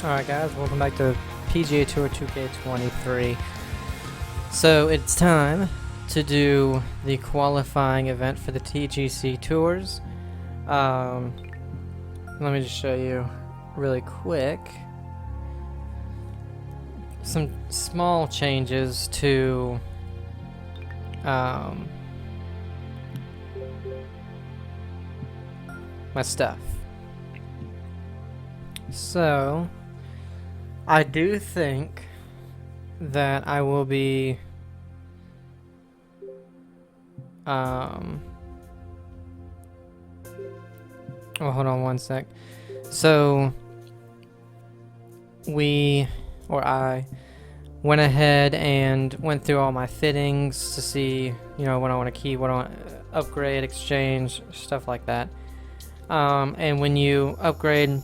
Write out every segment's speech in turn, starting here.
Alright guys, welcome back to PGA Tour 2K23. So it's time to do the qualifying event for the TGC tours. Let me just show you really quick some small changes to my stuff. So I do think that I will be well, hold on one sec. So I went ahead and went through all my fittings to see, you know, what I want to keep, what I want to upgrade, exchange, stuff like that. And when you upgrade,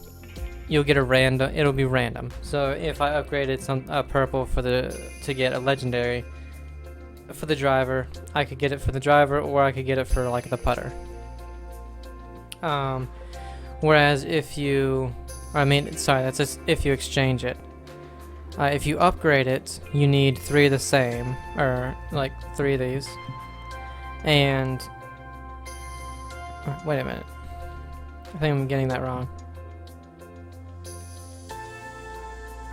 you'll get a random, it'll be random. So if I upgraded some purple to get a legendary for the driver, I could get it for the driver, or I could get it for like the putter. Whereas if you, that's just if you exchange it. If you upgrade it, you need 3 of the same, or like 3 of these. And wait a minute, I think I'm getting that wrong.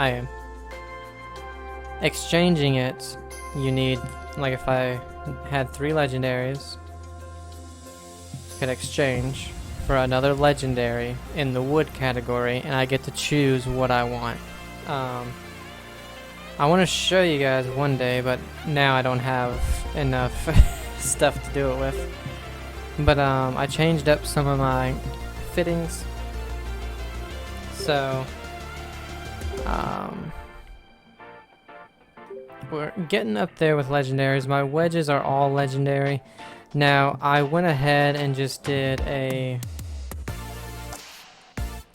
I am. Exchanging it, you need, like if I had 3 legendaries, could exchange for another legendary in the wood category, and I get to choose what I want. I want to show you guys one day, but now I don't have enough stuff to do it with. But I changed up some of my fittings. So we're getting up there with legendaries. My wedges are all legendary. Now I went ahead and just did a,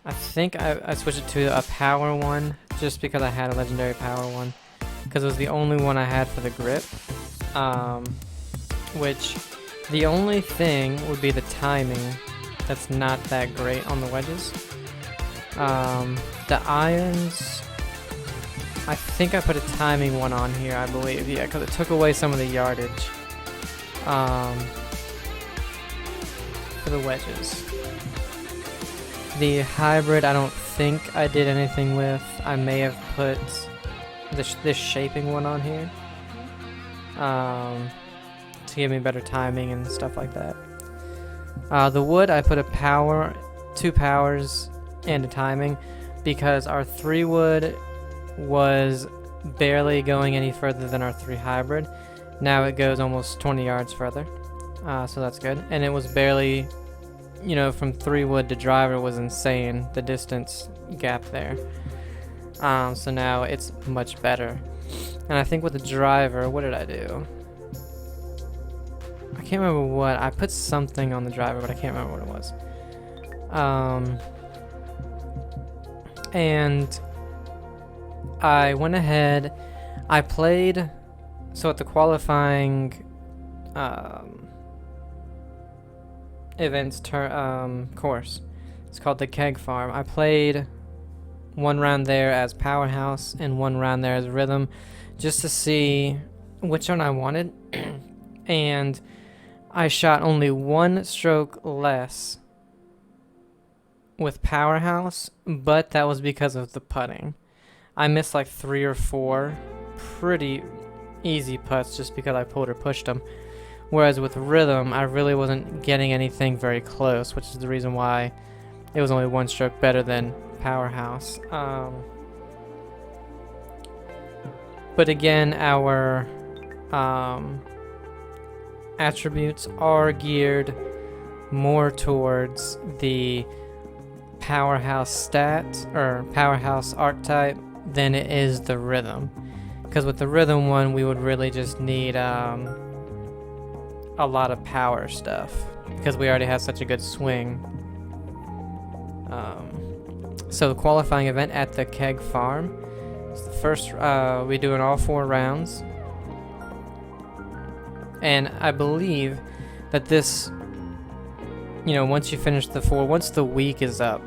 I think I switched it to a power one just because I had a legendary power one, because it was the only one I had for the grip. Which the only thing would be the timing. That's not that great on the wedges. The irons, I think I put a timing one on here, I believe, yeah, because it took away some of the yardage for the wedges. The hybrid, I don't think I did anything with. I may have put this shaping one on here to give me better timing and stuff like that. The wood, I put a power, 2 powers, and a timing, because our 3 wood was barely going any further than our 3 hybrid. Now it goes almost 20 yards further, so that's good. And it was barely, you know, from 3 wood to driver was insane, the distance gap there. So now it's much better. And I think with the driver, what did I do? I can't remember what, I put something on the driver, but I can't remember what it was. And I went ahead, I played, so at the qualifying events course, it's called the Keg Farm. I played 1 round there as Powerhouse and 1 round there as Rhythm, just to see which one I wanted. And I shot only 1 stroke less with Powerhouse, but that was because of the putting. I missed like 3 or 4 pretty easy putts just because I pulled or pushed them. Whereas with Rhythm, I really wasn't getting anything very close, which is the reason why it was only 1 stroke better than Powerhouse. But again, our attributes are geared more towards the Powerhouse stat or Powerhouse archetype than it is the Rhythm, because with the Rhythm one we would really just need a lot of power stuff because we already have such a good swing. So the qualifying event at the Keg Farm, it's the first we do in all 4 rounds, and I believe that this, you know, once you finish the 4, once the week is up,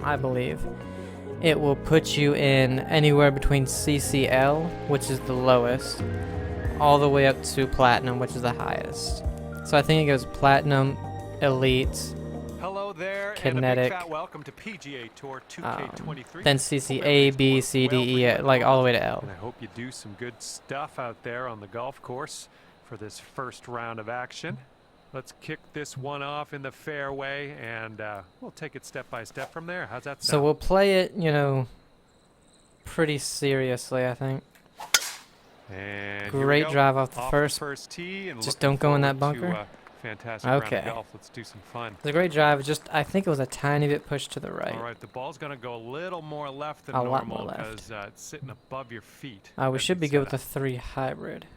I believe it will put you in anywhere between CCL, which is the lowest, all the way up to Platinum, which is the highest. So I think it goes Platinum, Elite, Hello there, Kinetic, and a big fat welcome to PGA Tour 2K23. then CC A, B, C, D, E, like all the way to L. And I hope you do some good stuff out there on the golf course for this first round of action. Let's kick this one off in the fairway, and we'll take it step by step from there. How's that sound? So we'll play it, you know, pretty seriously, I think. And great drive off the first tee, and just don't go in that bunker. To, fantastic round of golf. Let's do some fun. It's a great drive. Just I think it was a tiny bit pushed to the right. All right, the ball's going to go a little more left than a lot normal more left. because it's sitting above your feet. We should be good with the 3 hybrid.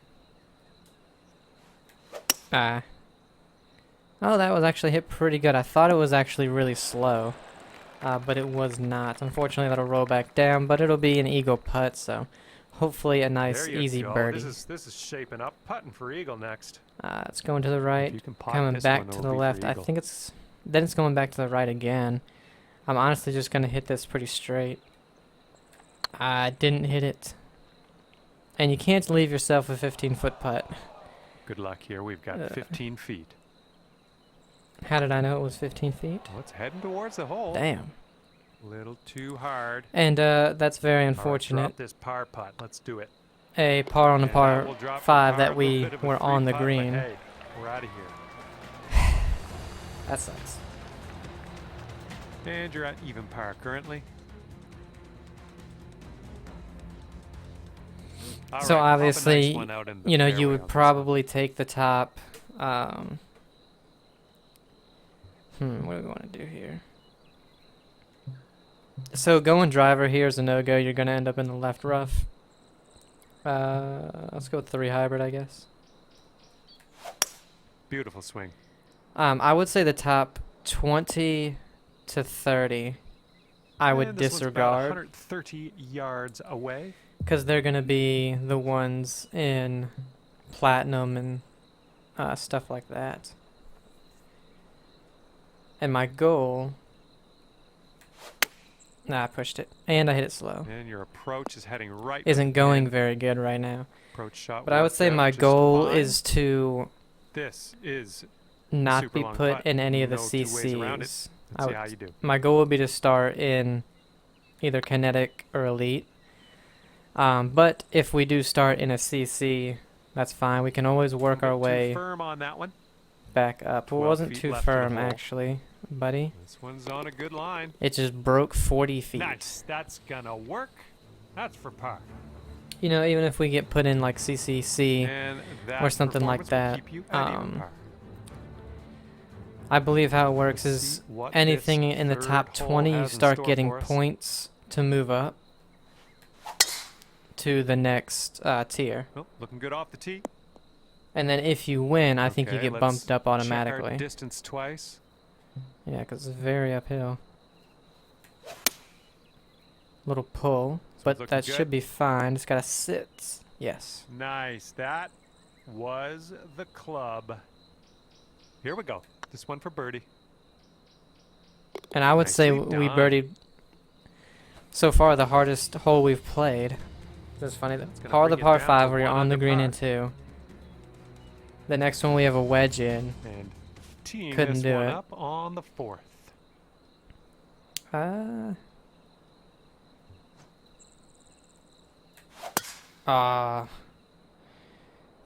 Oh, that was actually hit pretty good. I thought it was actually really slow, but it was not. Unfortunately, that'll roll back down, but it'll be an eagle putt, so hopefully a nice, easy birdie. This is shaping up. Putting for eagle next. It's going to the right, coming back to the left. I think then it's going back to the right again. I'm honestly just going to hit this pretty straight. I didn't hit it. And you can't leave yourself a 15-foot putt. Good luck here. We've got 15 feet. How did I know it was 15 feet? Well, it's heading towards the hole. Damn. A little too hard. And that's very unfortunate. Drop this par putt. Let's do it. A par on a par 5 that we were on the green. Hey, we're out of here. That sucks. And you're at even par currently. So obviously, you know, you would probably take the top. What do we want to do here? So going driver here is a no-go. You're going to end up in the left rough. Let's go with 3 hybrid, I guess. Beautiful swing. I would say the top 20 to 30 I would disregard. 130 yards away. Because they're going to be the ones in Platinum and stuff like that. And my goal... Nah, I pushed it. And I hit it slow. And your approach is heading right... Isn't going very good right now. Approach shot. But I would say my goal is to... This is... not be put in any of the CCs. Let's see how you do. My goal would be to start in either Kinetic or Elite. But if we do start in a CC, that's fine. We can always work our way firm on that one. Back up. It wasn't too firm, actually, buddy. This one's on a good line. It just broke 40 feet. Nice. That's gonna work. That's for par. You know, even if we get put in like CCC or something like that, I believe how it works is anything in the top 20, you start getting points to move up to the next tier. Oh, looking good off the tee. And then if you win, I think you get bumped up automatically. Check our distance twice. Yeah, because it's very uphill. Little pull, but that should be fine. Just gotta sit. Yes. Nice. That was the club. Here we go. This one for birdie. And I would say we birdied so far the hardest hole we've played. It's funny that the par 5 where you're on the green in 2. The next one we have a wedge in. And teeing couldn't this do one it. Up on the 4th.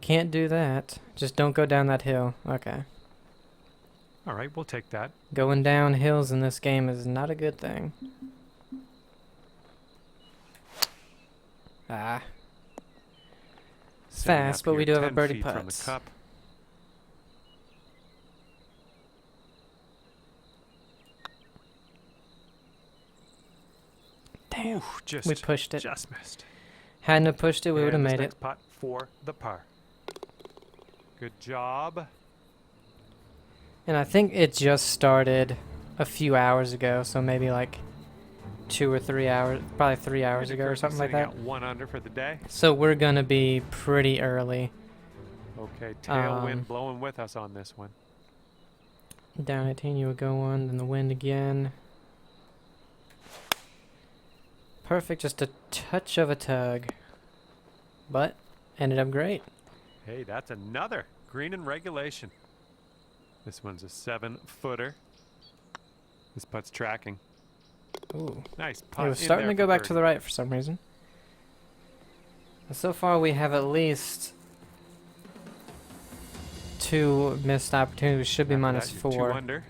Can't do that. Just don't go down that hill. Okay. All right, we'll take that. Going down hills in this game is not a good thing. It's fast, but we do have a birdie putt. From the cup. Damn, Ooh, we pushed it. Just missed. Hadn't have pushed it, we would have made it. Putt for the par. Good job. And I think it just started a few hours ago, so maybe like 2 or 3 hours, probably 3 hours ago or something like that. 1 under for the day. So we're gonna be pretty early. Okay, tailwind blowing with us on this one. Down 18, you would go 1, then the wind again. Perfect, just a touch of a tug. But ended up great. Hey, that's another green in regulation. This one's a 7-footer. This putt's tracking. Ooh. Nice putt. It was in starting there to go for back to birdie. the right for some reason. So far we have at least 2 missed opportunities. Should be After minus that, you're 2 4 under.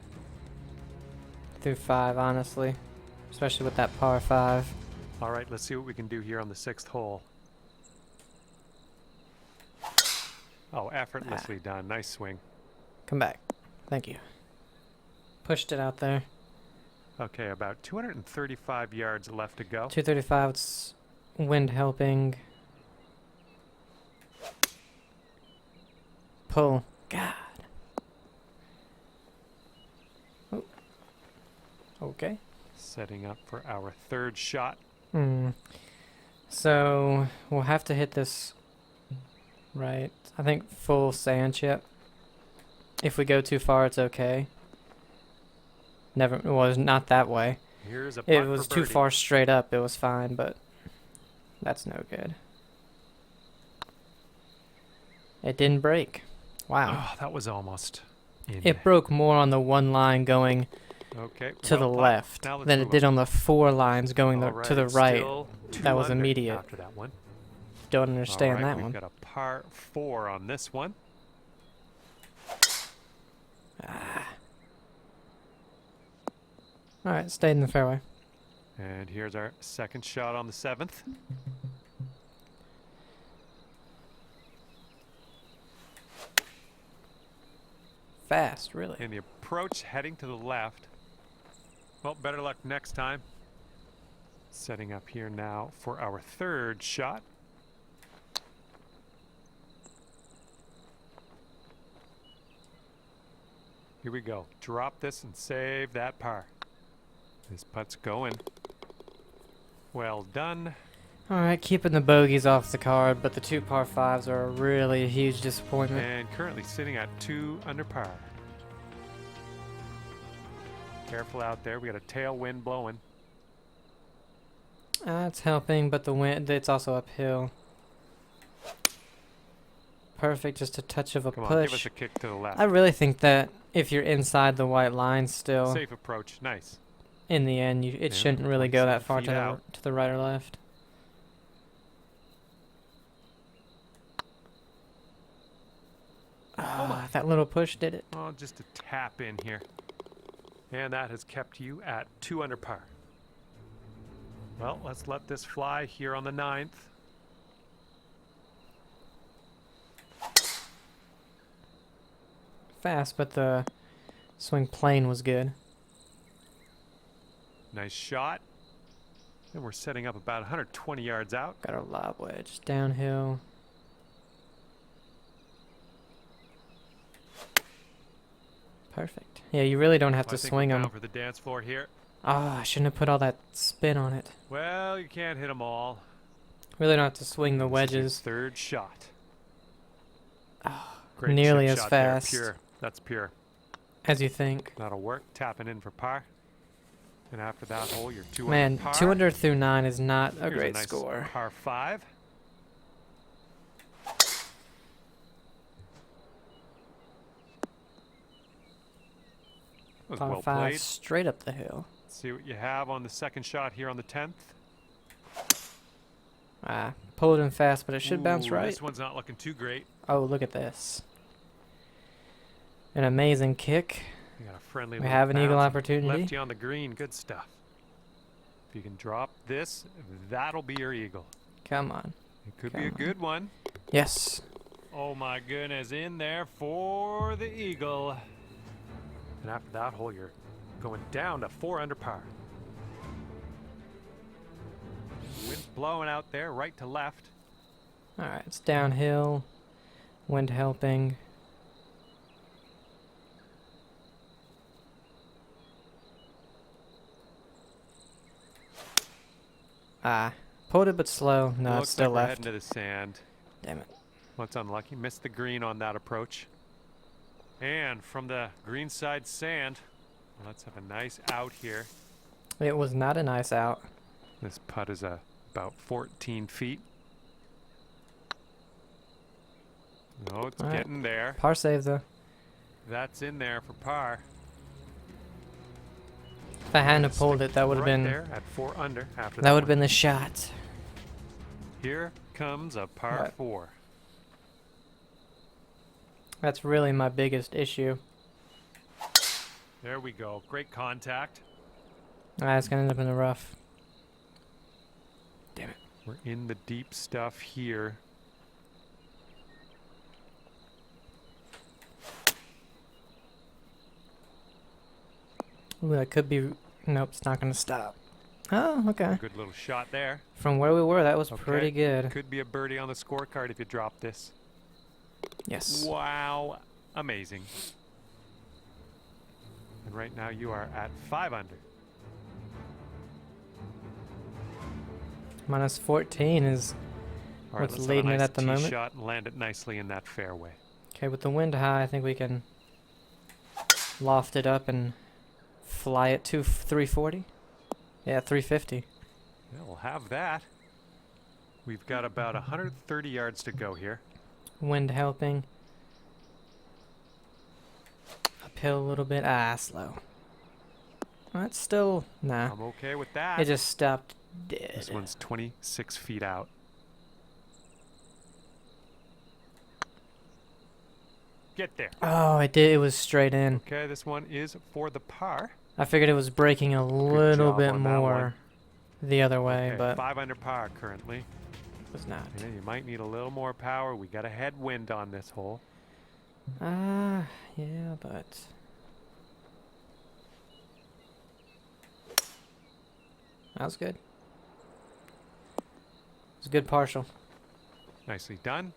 through 5, honestly. Especially with that par 5. All right, let's see what we can do here on the 6th hole. Oh, effortlessly done. Nice swing. Come back. Thank you. Pushed it out there. Okay, about 235 yards left to go. 235, it's wind helping. Pull. God. Oh. Okay. Setting up for our 3rd shot. So we'll have to hit this right. I think full sand chip. If we go too far, it's okay. Never. Well, it's not that way. Here's a It putt was for too birdie. far straight up. It was fine, but that's no good. It didn't break. Wow. Oh, that was almost in. It broke more on the one line going Okay, to the well played. left Now let's than it move did on. on the 4 lines going All to the right, right. still 2 That was under immediate. after that one. Don't understand All right, that we've one. got a par 4 on this one. All right, stayed in the fairway. And here's our 2nd shot on the 7th. Fast, really. And the approach heading to the left. Well, better luck next time. Setting up here now for our 3rd shot. Here we go. Drop this and save that par. This putt's going. Well done. All right, keeping the bogeys off the card, but the 2 par 5s are really a huge disappointment. And currently sitting at 2 under par. Careful out there. We got a tailwind blowing. It's helping, but the wind, it's also uphill. Perfect, just a touch of a Come on, push. give us a kick to the left. I really think that if you're inside the white line still, Safe approach. Nice. in the end, it Yeah, shouldn't really go that 27 far feet to out. the right or left. Ah, that little push did it. Oh, just a tap in here. And that has kept you at 2 under par. Well, let's let this fly here on the 9th. Fast, but the swing plane was good. Nice shot. And we're setting up about 120 yards out. Got a lob wedge downhill. Perfect. Yeah, you really don't have I to think swing we're them. down for the dance floor here. Ah, I shouldn't have put all that spin on it. Well, you can't hit them all. Really don't have to swing the This is your wedges. 3rd shot. Ah, Great nearly chip as shot there. fast Pure. That's pure. as you think. That'll work. Tapping in for par. And after that hole, you're 2 Man, under par. 200 through 9 is not a Here's great nice score. Par 5. That was Par well 5 played. straight up the hill. See what you have on the 2nd shot here on the 10th. Ah, pulled in fast, but it should bounce Ooh, right. This one's not looking too great. Oh, look at this. An amazing kick. We got a friendly We little have an eagle bounce. opportunity. Lefty on the green. Good stuff. If you can drop this, that'll be your eagle. Come on. It could Come be a on. good one. Yes. Oh my goodness, in there for the eagle. And after that hole, you're going down to 4 under par. Wind's blowing out there, right to left. All right, it's downhill. Wind helping. Ah, pulled it but slow. No, it's Looks still like we're left. heading to the sand. Damn it. What's unlucky? Missed the green on that approach. And from the green side sand, let's have a nice out here. It was not a nice out. This putt is about 14 feet. Oh, it's All right. getting there. Par save though. That's in there for par. If I hadn't have Stick pulled it, that would have right been there at 4 under after that would have one. been the shot. Here comes a par Right. 4. That's really my biggest issue. There we go. Great contact. It's gonna end up in the rough. Damn it. We're in the deep stuff here. Ooh, that could be. Nope, it's not gonna stop. Oh, okay. Good little shot there. From where we were, that was Okay. pretty good. Could be a birdie on the scorecard if you drop this. Yes. Wow. Amazing. And right now you are at 5 under. Minus 14 is All right, what's let's leading have it a at the nice tee moment. shot and land it nicely in that fairway. Okay. With the wind high, I think we can loft it up and fly it to 340. Yeah, 350. Yeah, we'll have that. We've got about 130 yards to go here. Wind helping. Uphill a little bit. Slow. That's still nah. I'm okay with that. It just stopped dead. This one's 26 feet out. Get there. Oh, it did. It was straight in. Okay, this one is for the par. I figured it was breaking a little job bit on that more one. the other way, Okay, but 5 under par currently. it was not. Yeah, you might need a little more power. We got a headwind on this hole. Yeah, but that was good. It was a good partial. Nicely done.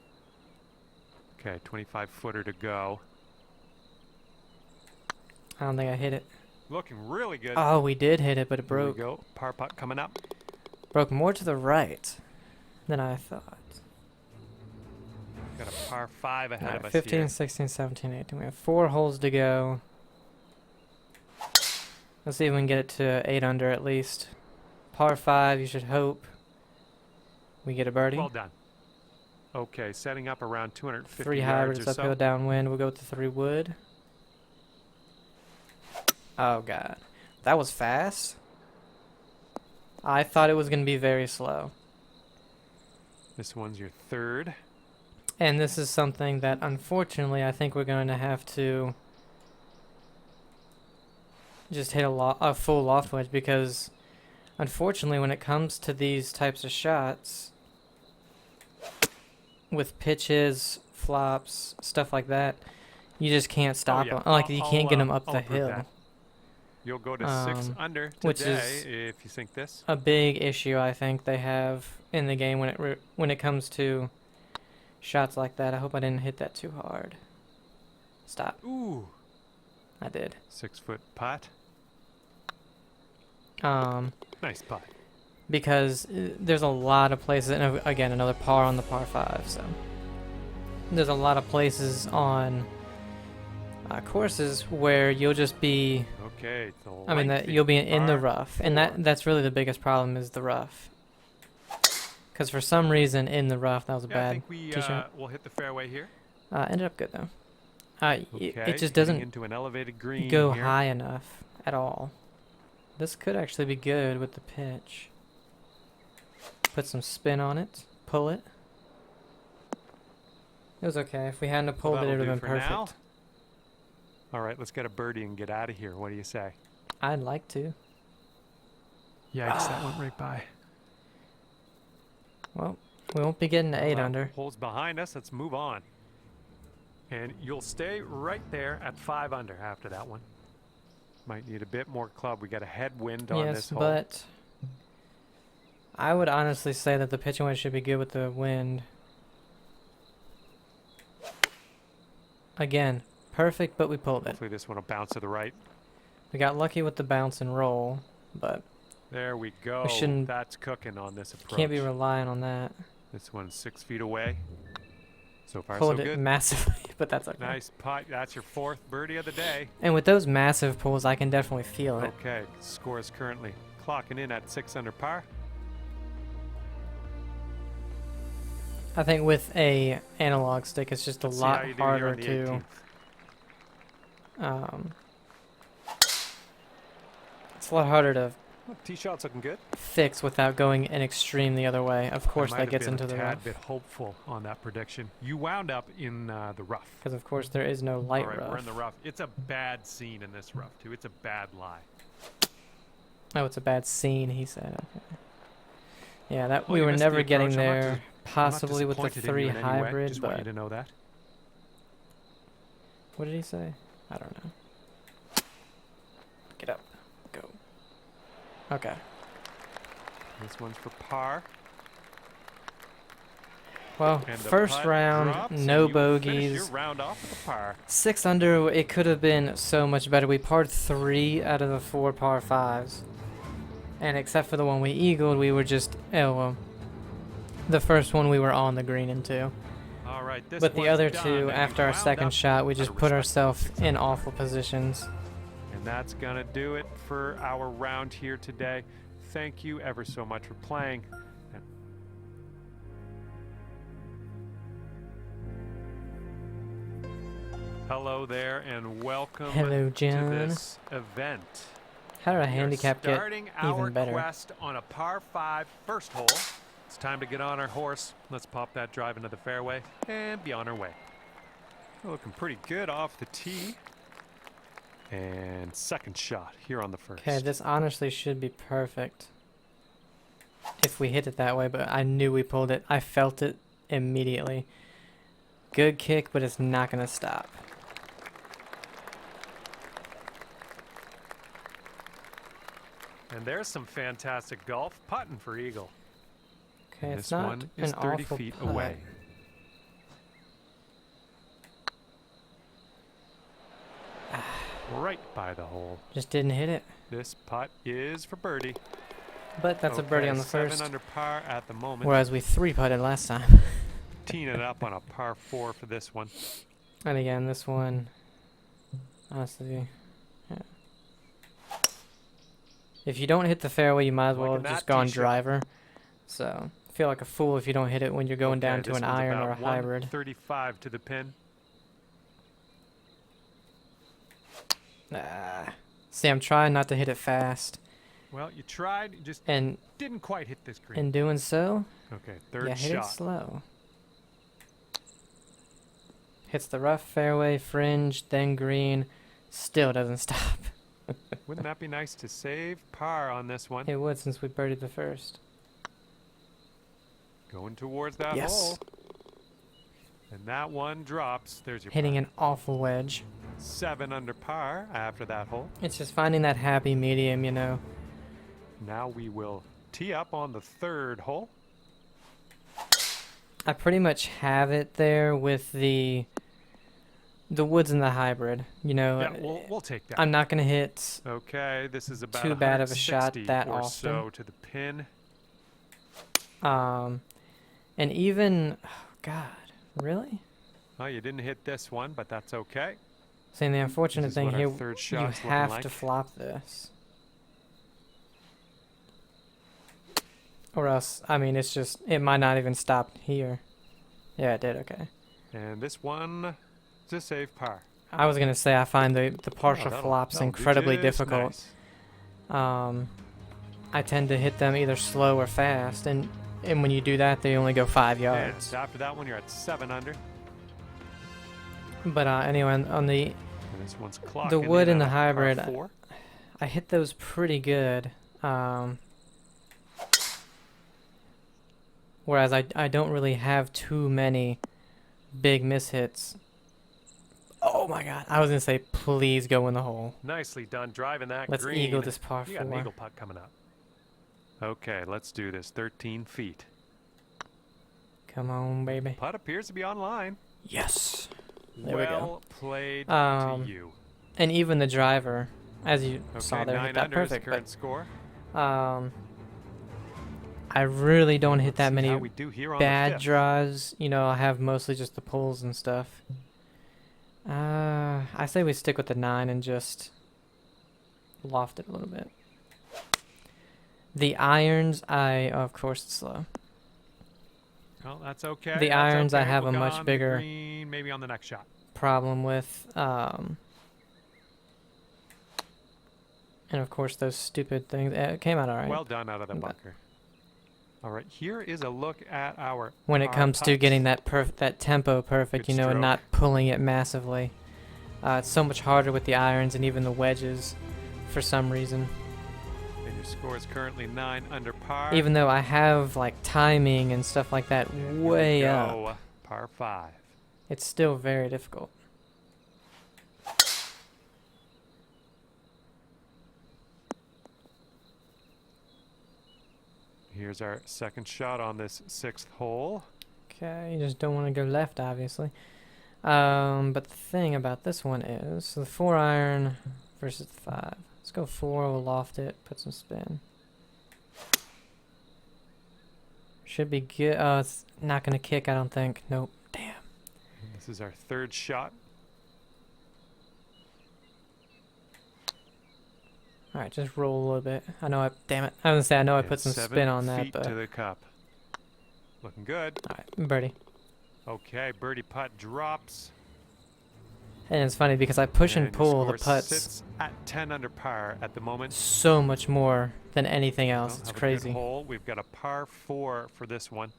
Okay, 25 footer to go. I don't think I hit it. Looking really good. Oh, we did hit it, but it Here we broke. go. Par putt coming up. Broke more to the right than I thought. Got a par 5 ahead Alright, of us 15, here. 16, 17, 18. We have 4 holes to go. Let's see if we can get it to 8 under at least. Par 5, you should hope we get a birdie. Well done. Okay, setting up around 250 3 yards hybrids or uphill so. downwind. We'll go with the 3 wood. Oh god, that was fast. I thought it was gonna be very slow. This one's your 3rd. And this is something that unfortunately I think we're going to have to just hit a full loft wedge, because unfortunately when it comes to these types of shots with pitches, flops, stuff like that, you just can't stop yeah. them. Like you can't get them up I'll the approve hill. that. You'll go to 6 under which today is if you sink this. A big issue I think they have in the game when it comes to shots like that. I hope I didn't hit that too hard. Stop. Ooh. I did. 6-foot putt. Nice putt. Because there's a lot of places, and again, another par on the par 5, so there's a lot of places on courses where you'll just be, Okay. you'll be in the rough, and that's really the biggest problem is the rough. Because for some reason in the rough, that was a I bad think we tee shot. will hit the fairway here. Ended up good though. Okay. It just getting doesn't into an elevated green go here. high enough at all. This could actually be good with the pitch. Put some spin on it. Pull it. It was okay. If we hadn't have pulled it, it That'll would do have been for perfect. now. All right, let's get a birdie and get out of here. What do you say? I'd like to. Yikes, that went right by. Well, we won't be getting to 8 Well, under. Hole's behind us. Let's move on. And you'll stay right there at 5 under after that one. Might need a bit more club. We got a headwind on Yes, this hole. but I would honestly say that the pitching wedge should be good with the wind. Again, perfect, but we pulled it. Hopefully this one will bounce to the right. We got lucky with the bounce and roll, but There we go. shouldn't- That's cooking on this approach. can't be relying on that. This one's 6 feet away. So far, Pulled so it good. massively, but that's okay. Nice putt. That's your 4th birdie of the day. And with those massive pulls, I can definitely feel it. Okay, score is currently clocking in at 6 under par. I think with a analog stick, it's just a Let's see how lot you do here harder on the to. 18th. It's a lot harder to Tee shot's looking good. fix without going an extreme the other way. Of course, I might that have gets been into a the tad rough. bit hopeful on that prediction. You wound up in the rough. Because of course there is no light All right, rough. we're in the rough. It's a bad scene in this rough too. It's a bad lie. Oh, it's a bad scene, he said. Okay. Yeah, that Well, we you were missed the never getting approach. I'm not there. Possibly with the disappointed in you 3 in any way. hybrid, Just want you but to know that. what did he say? I don't know. Get up. Go. Okay. This one's for par. Well, And the first putt round, drops, no and you will finish your bogeys. round off with a par. 6 under, it could have been so much better. We parred 3 out of the 4 par 5s. And except for the one we eagled, we were just, well, the first one we were on the green into. All right, this But the one's other done, 2, and you after our wound second up shot, we at a just put respectable ourselves 6 in under. awful positions. And that's gonna do it for our round here today. Thank you ever so much for playing. Hello there, and welcome Hello, to John. this event. How did our We are handicap get starting our even better? quest on a par 5 first hole. It's time to get on our horse. Let's pop that drive into the fairway and be on our way. We're looking pretty good off the tee. And second shot here on the first. Okay, this honestly should be perfect if we hit it that way, but I knew we pulled it. I felt it immediately. Good kick, but it's not going to stop. And there's some fantastic golf putting for Eagle. Okay, And it's this not one is an 30 awful feet putt. away. Right by the hole. Just didn't hit it. This putt is for birdie. But that's a birdie Okay, on the 7 first. under par at the moment. Whereas we 3-putted last time. Teeing it up on a par 4 for this one. And again, this one, honestly, yeah. If you don't hit the fairway, you might as well Liking have just that gone tee shot. driver. So, feel like a fool if you don't hit it when you're going down to this an one's iron or a about hybrid. 135 to the pin. See, I'm trying not to hit it fast. Well, you tried, you just And didn't quite hit this green. in doing so, Okay, third yeah, hit it shot. slow. Hits the rough fairway, fringe, then green. Still doesn't stop. Wouldn't that be nice to save par on this one? It would since we birdied the first. Going towards that Yes. hole. And that one drops. There's your Hitting par. an awful wedge. 7 under par after that hole. It's just finding that happy medium, you know. Now we will tee up on the third hole. I pretty much have it there with the woods and the hybrid. You know, Yeah, we'll take that. I'm not gonna hit. Okay, this is about Too bad of a shot 160 that or often. so to the pin. And even, oh God, really? Oh, you didn't hit this one, but that's okay. Saying the unfortunate This is thing what our here, third you shot's looking have like. to flop this. Or else, I mean, it's just, it might not even stop here. Yeah, it did, okay. And this one is a save par. I was gonna say I find the partial Oh, that'll flops do incredibly just difficult. nice. I tend to hit them either slow or fast, and when you do that, they only go 5 yards. And after that one, you're at 7 under. But anyway, on the And this one's clocking the wood in and the at a par hybrid, 4. I hit those pretty good. Whereas I don't really have too many big mishits. Oh my God! I was gonna say, please go in the hole. Nicely done driving that Let's green. eagle this par You got an 4. eagle putt coming up. Okay, let's do this. 13 feet. Come on, baby. Putt appears to be online. Yes. There we go. Well played Um, to you. And even the driver, as you Okay, saw there, 9 hit that under is the perfect. current score. But I really don't hit that See how many we do here on bad the fifth. drives. You know, I have mostly just the pulls and stuff. I say we stick with the 9 and just loft it a little bit. The irons, of course, it's slow. Well, that's okay. The that's irons I okay. have We'll a go much on the bigger green, maybe on the next shot. problem with. And of course those stupid things. It came out all right. Well done out of the But bunker. All right, here is a look at our when it par comes to putts. getting that tempo perfect, Good you know, and stroke. not pulling it massively, it's so much harder with the irons and even the wedges, for some reason. And your score is currently 9 under par. Even though I have like timing and stuff like that And way here we up, go, par 5. it's still very difficult. Here's our second shot on this 6th hole. Okay, you just don't want to go left, obviously. But the thing about this one is, so the 4 iron versus the 5. Let's go 4, we'll loft it, put some spin. Should be good. It's not going to kick, I don't think. Nope. Damn. And this is our 3rd shot. Alright, just roll a little bit. Damn it. I was going to say, I know I put some 7 spin on that, feet but. to the cup. Looking good. Alright, birdie. Okay, birdie putt drops. And it's funny because I push and your pull the score putts sits at 10 under par at the moment. so much more than anything else. Well, It's have a good crazy. hole. We've got a par 4 for this one.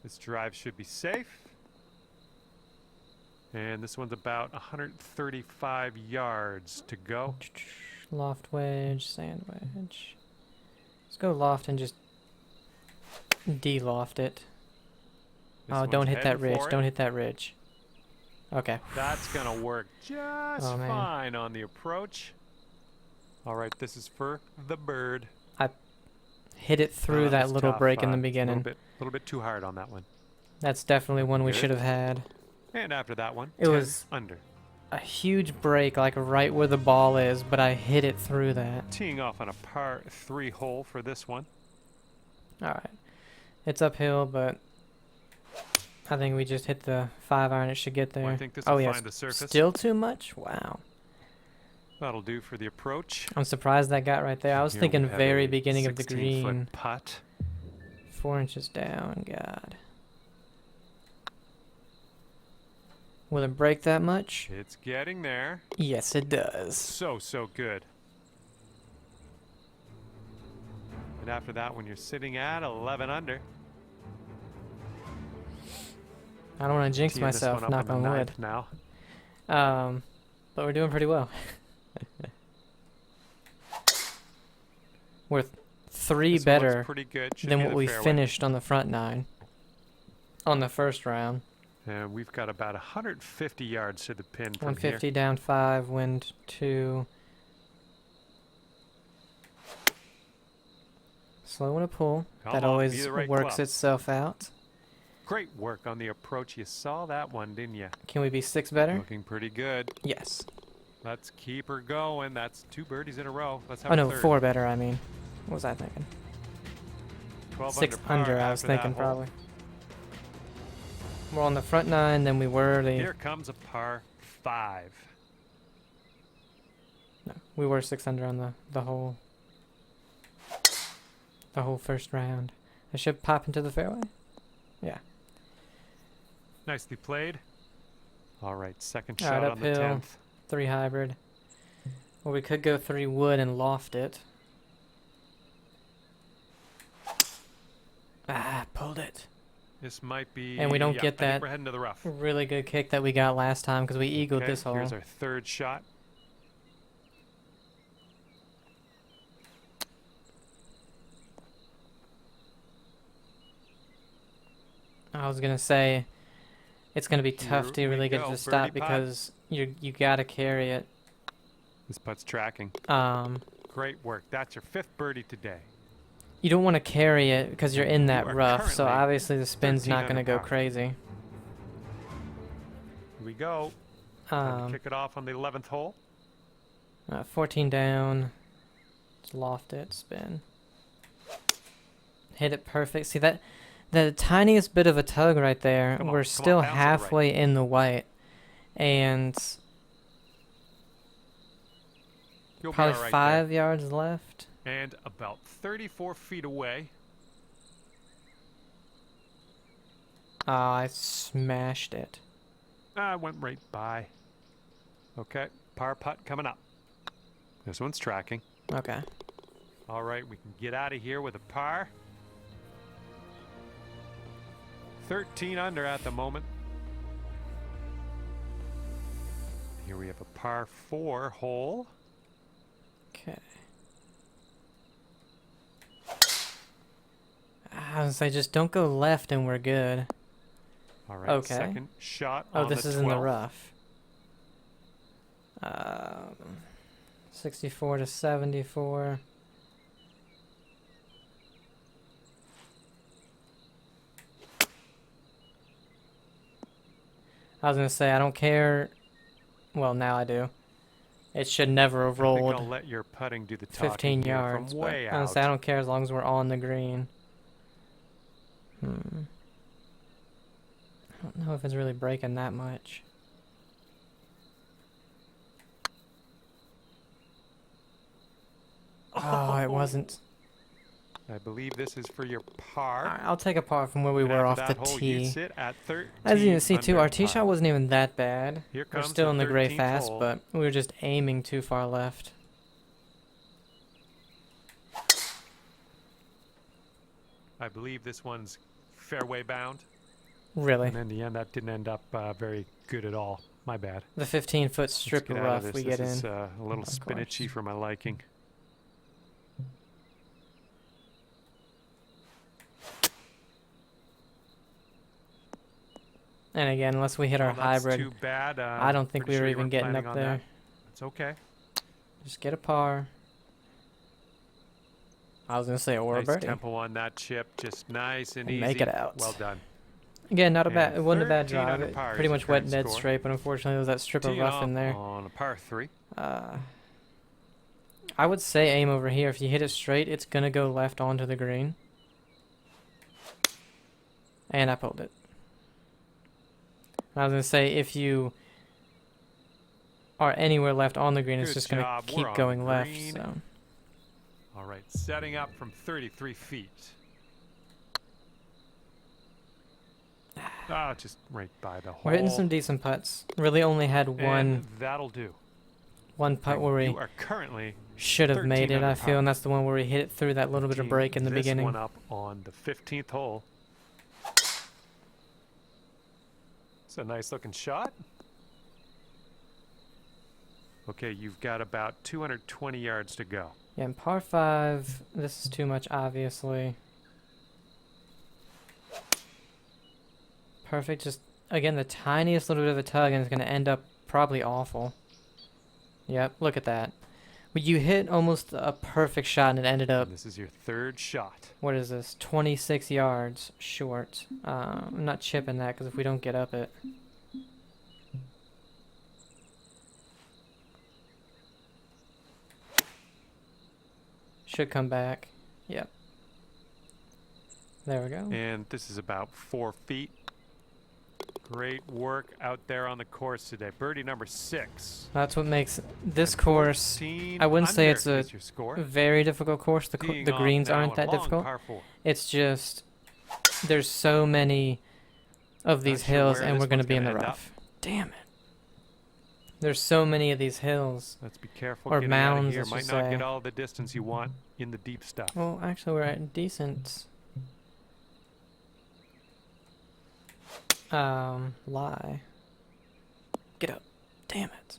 This drive should be safe. And this one's about 135 yards to go. Loft wedge, sand wedge. Let's go loft and just de-loft it. This Oh, don't one's hit that heading ridge. for it. Don't hit that ridge. Okay. That's going to work just Oh, man. fine on the approach. All right, this is for the bird. Hit it through that was little tough, break in the A beginning. little bit too hard on that one. That's definitely one we Good. should have had. And after that one, It 10 was- under. A huge break, like right where the ball is, but I hit it through that. Teeing off on a par 3 hole for this one. Alright. It's uphill, but I think we just hit the 5 iron. It should get there. Well, I think this Oh, will yeah. find the surface. Still too much? Wow. That'll do for the approach. I'm surprised that got right there. I was Here thinking we have very a beginning of the 16-foot green. putt. 4 inches down. God. Will it break that much? It's getting there. Yes, it does. So good. And after that one, you're sitting at 11 under. I don't want to jinx Teeing this myself, one up knock the on wood. 9th now. But we're doing pretty well. We're 3 This one looks better pretty good. Should than be what the we fairway. finished on the front 9 on the first round. And we've got about 150 yards to the pin from 150 here. down 5, wind 2. Slow and a pull. Come That on, always be the right works club. itself out. Great work on the approach. You saw that one, didn't you? Can we be 6 better? Looking pretty good. Yes. Let's keep her going. That's 2 birdies in a row. Let's have Oh a no, third. 4 better, I mean. What was I thinking? 12 6 par under, I was after that thinking hole. probably. We're on the front 9 than we were the... Here comes a par 5. No, we were 6 under on the whole first round. I should pop into the fairway. Yeah. Nicely played. All right, second All right, shot on the uphill. 10th. 3 hybrid. Or we could go 3 wood and loft it. Ah, pulled it. This might be. And we don't yeah, get I think that we're heading to the rough. Really good kick that we got last time because we eagled Okay, this hole. here's our 3rd shot. I was gonna say it's gonna be tough Here to really we get it go, to stop birdie putt. because you gotta carry it. This putt's tracking. Great work. That's your 5th birdie today. You don't want to carry it because you're in that are rough, so currently obviously the spin's 13 not gonna under go par. crazy. Here we go. Time to kick it off on the 11th hole. 14 down. Just loft it, spin. Hit it perfect. See that? The tiniest bit of a tug right there. Come on, We're come still on, bounce it right. halfway in the white. And You'll be probably all right 5 yards left. And about 34 feet away. I smashed it. I went right by. Okay, par putt coming up. This one's tracking. Okay. All right, we can get out of here with a par. 13 under at the moment. Here we have a par 4 hole. Okay. I was like, just don't go left and we're good. All right, Okay. second shot Oh, on this the is 12th. in the rough. 64 to 74. I was gonna say, I don't care. Well, now I do. It should never have I think rolled I'll let your putting do the talking 15 here yards. from But way I was out. gonna say, I don't care as long as we're on the green. I don't know if it's really breaking that much. Oh, it wasn't. I believe this is for your par. Alright, I'll take a par from where we And were after off the that hole, you tee. sit at 13 As you can see too, under our tee par. shot wasn't even that bad. Here We're comes still in the gray 13th fast, hole. but we were just aiming too far left. I believe this one's fairway bound. Really. And in the end, that didn't end up very good at all. My bad. The 15-foot Let's strip get of out rough this. we This get is in. a little Of spinachy course. for my liking. And again, unless we hit our Well, that's hybrid, too bad. I don't think pretty we were sure you even weren't getting planning up on there. that. It's okay. Just get a par. I was gonna say or a Nice birdie. tempo on that chip. Just nice and And easy. make it out. Well done. Again, not a bad. And It wasn't a bad 13 drive. under It par pretty is your much went current dead score. straight, but unfortunately, there was that strip of Teeing rough off in there. on a par 3. I would say aim over here. If you hit it straight, it's gonna go left onto the green. And I pulled it. I was gonna say if you are anywhere left on the green, it's Good just gonna job. We're keep on going left. green. So All right, setting up from 33 feet. Ah, just right by the hole. we're hitting some decent putts. Really, only had And one that'll do. putt where we You are currently should have 13 made it. under I feel, par. and that's the one where we hit it through that little bit of teeing break in the this beginning. one up on the 15th hole. It's a nice looking shot. Okay, you've got about 220 yards to go. Yeah, and par 5. This is too much, obviously. Perfect. Just again, the tiniest little bit of a tug, and it's gonna end up probably awful. Yep, look at that. But you hit almost a perfect shot, and it ended up. This is your third shot. What is this? 26 yards short. I'm not chipping that because if we don't get up it. Should come back. Yep. There we go. And this is about 4 feet. Great work out there on the course today. Birdie number 6. That's what makes this course 14 I wouldn't say under it's a is your score. very difficult course. The Teeing the off greens now aren't a that long difficult. par 4. It's just there's so many of these Not sure hills, where and this we're gonna one's be in the gonna end rough. Damn it! There's so many of these hills. Let's be careful Or getting out of mounds, here. let's Might just not say. get all the distance you want in the deep stuff. Well, actually, we're at decent. Lie. Get up. Damn it.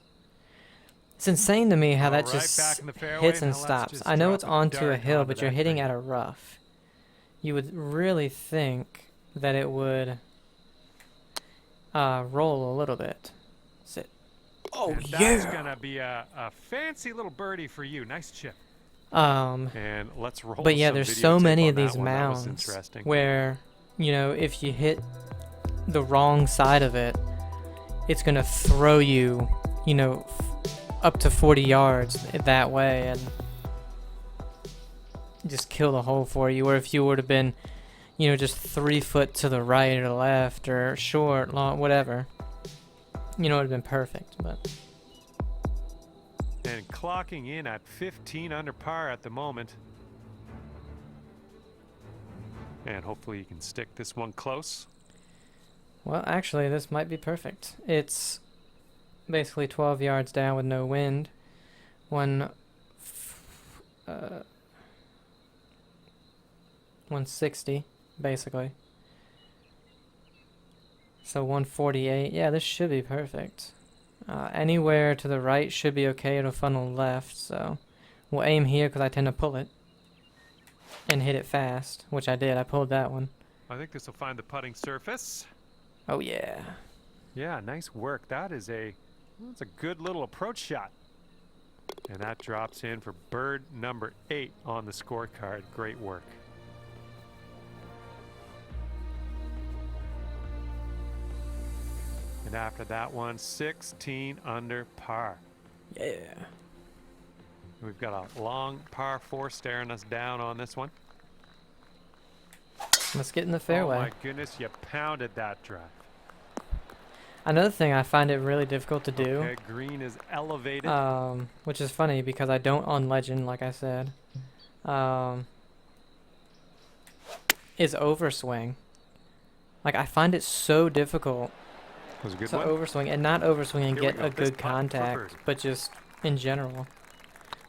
It's insane to me how that All right, just back in the fairway. hits and Now let's stops. just I know drop it's a onto a dart hill, onto but you're that hitting green. at a rough. You would really think that it would roll a little bit. Sit. Oh, And that's gonna be a fancy little birdie for you. Nice chip. And let's roll. But yeah, some there's so videotape many on of these that one. That was mounds interesting. where, you know, if you hit the wrong side of it, it's gonna throw you, you know, up to 40 yards that way and just kill the hole for you. Or if you would have been, you know, just 3 foot to the right or left or short, long, whatever, you know, it would have been perfect. But And clocking in at 15 under par at the moment. And hopefully you can stick this one close. Well, actually, this might be perfect. It's basically 12 yards down with no wind. 160, basically. So 148. Yeah, this should be perfect. Anywhere to the right should be okay. It'll funnel left, so we'll aim here because I tend to pull it and hit it fast, which I did. I pulled that one. I think this will find the putting surface. Oh yeah. Yeah, nice work. That's a good little approach shot. And that drops in for bird number 8 on the scorecard. Great work. And after that one, 16 under par. Yeah. We've got a long par 4 staring us down on this one. Let's get in the fairway. Oh my goodness, you pounded that drive. Another thing I find it really difficult to do. Okay, green is elevated. Which is funny because I don't on legend, like I said. Is overswing. Like, I find it so difficult Was a good to one. overswing and not overswing and Here we get go. a This good putt for contact, birdie. but just in general.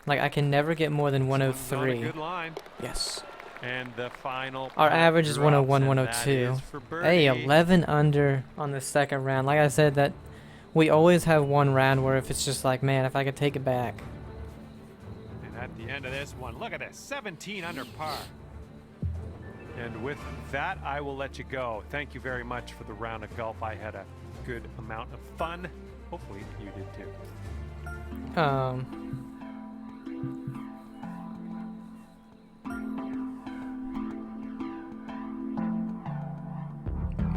Like, I can never get more than This one's on a 103. good line. Yes. And the final Our putt average is drops, 101, and 102. that is for Hey, birdie. 11 under on the second round. Like I said, that we always have one round where if it's just like, man, if I could take it back. And at the end of this one, look at this, 17 under par. And with that, I will let you go. Thank you very much for the round of golf. I had a good amount of fun. Hopefully you did too.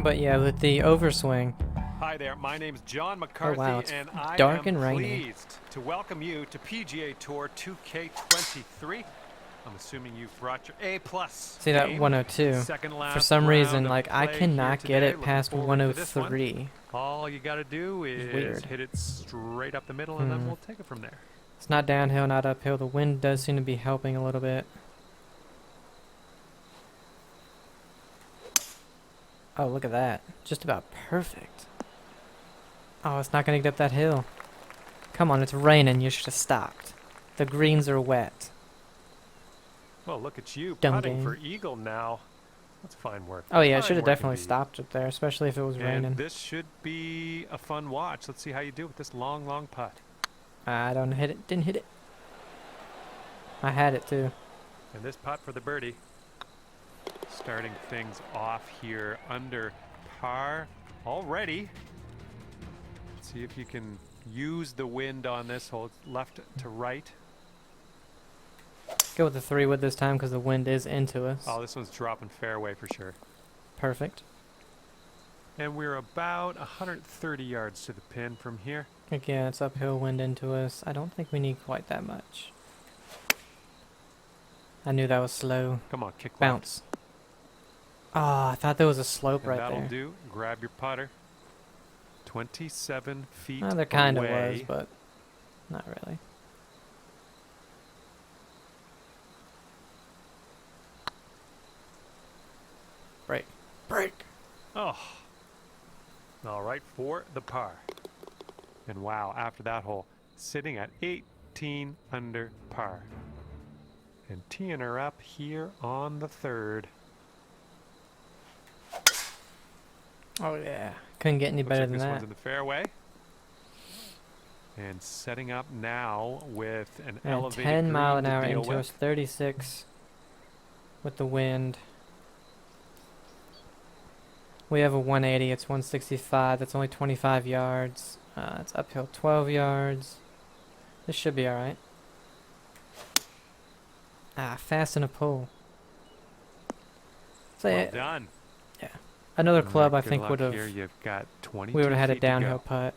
But yeah, with the overswing, Hi there, my name's John McCarthy, wow, it's and I dark am and rainy. pleased to welcome you to PGA Tour 2K23. I'm assuming you've brought your A+. see that game. 102. Second For last some round reason, of like, I play cannot here get today. it Looking past forward to this one. 103. All you got to do is Weird. hit it straight up the middle, and then we'll take it from there. It's not downhill, not uphill. The wind does seem to be helping a little bit. Oh, look at that. Just about perfect. Oh, it's not going to get up that hill. Come on, it's raining. You should have stopped. The greens are wet. Well, look at you Dumb putting game. for eagle now. That's fine work. Oh, yeah, I Fine should have work definitely indeed. stopped it there, especially if it was And raining. this should be a fun watch. Let's see how you do with this long, long putt. I don't hit it. Didn't hit it. I had it, too. And this putt for the birdie. Starting things off here under par already. Let's see if you can use the wind on this hole. It's left to right. Go with the 3-wood this time because the wind is into us. Oh, this one's dropping fairway for sure. Perfect. And we're about 130 yards to the pin from here. Again, it's uphill, wind into us. I don't think we need quite that much. I knew that was slow. Come on, kick left. Bounce. Oh, I thought there was a slope And right that'll there. do. Grab your putter. 27 feet Well, there kind of away. was, but not really. Break. Break. Oh. All right, for the par. And wow, after that hole, sitting at 18 under par. And teeing her up here on the 3rd. Oh, yeah. Couldn't get any Looks better like than this that. one's in the fairway. And setting up now with an And elevated 10 mile green an hour to deal into with. us, 36 with the wind. We have a 180, it's 165, that's only 25 yards. It's uphill 12 yards. This should be alright. Ah, fast in a pull. So Well yeah, done. another And club I good think luck would have, here. You've got 22 we would have had a feet to go. downhill putt.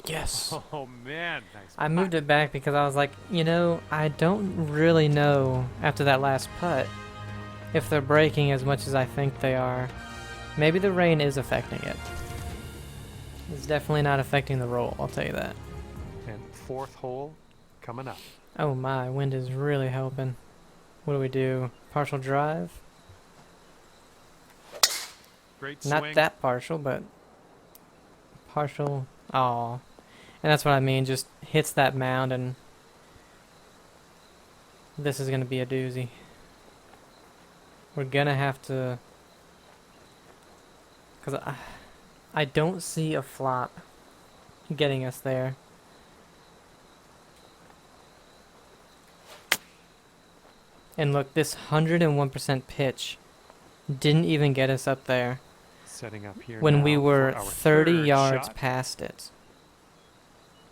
Yes. Oh man, nice. I moved it back because I was like, you know, I don't really know after that last putt if they're breaking as much as I think they are. Maybe the rain is affecting it. It's definitely not affecting the roll, I'll tell you that. And fourth hole coming up. Oh my, wind is really helping. What do we do? Partial drive? Great swing. Not that partial, but partial. Aw. And that's what I mean, just hits that mound and this is going to be a doozy. We're going to have to... Because I don't see a flop getting us there. And look, this 101% pitch didn't even get us up there Setting up here when now we for were our 30 third yards shot. past it.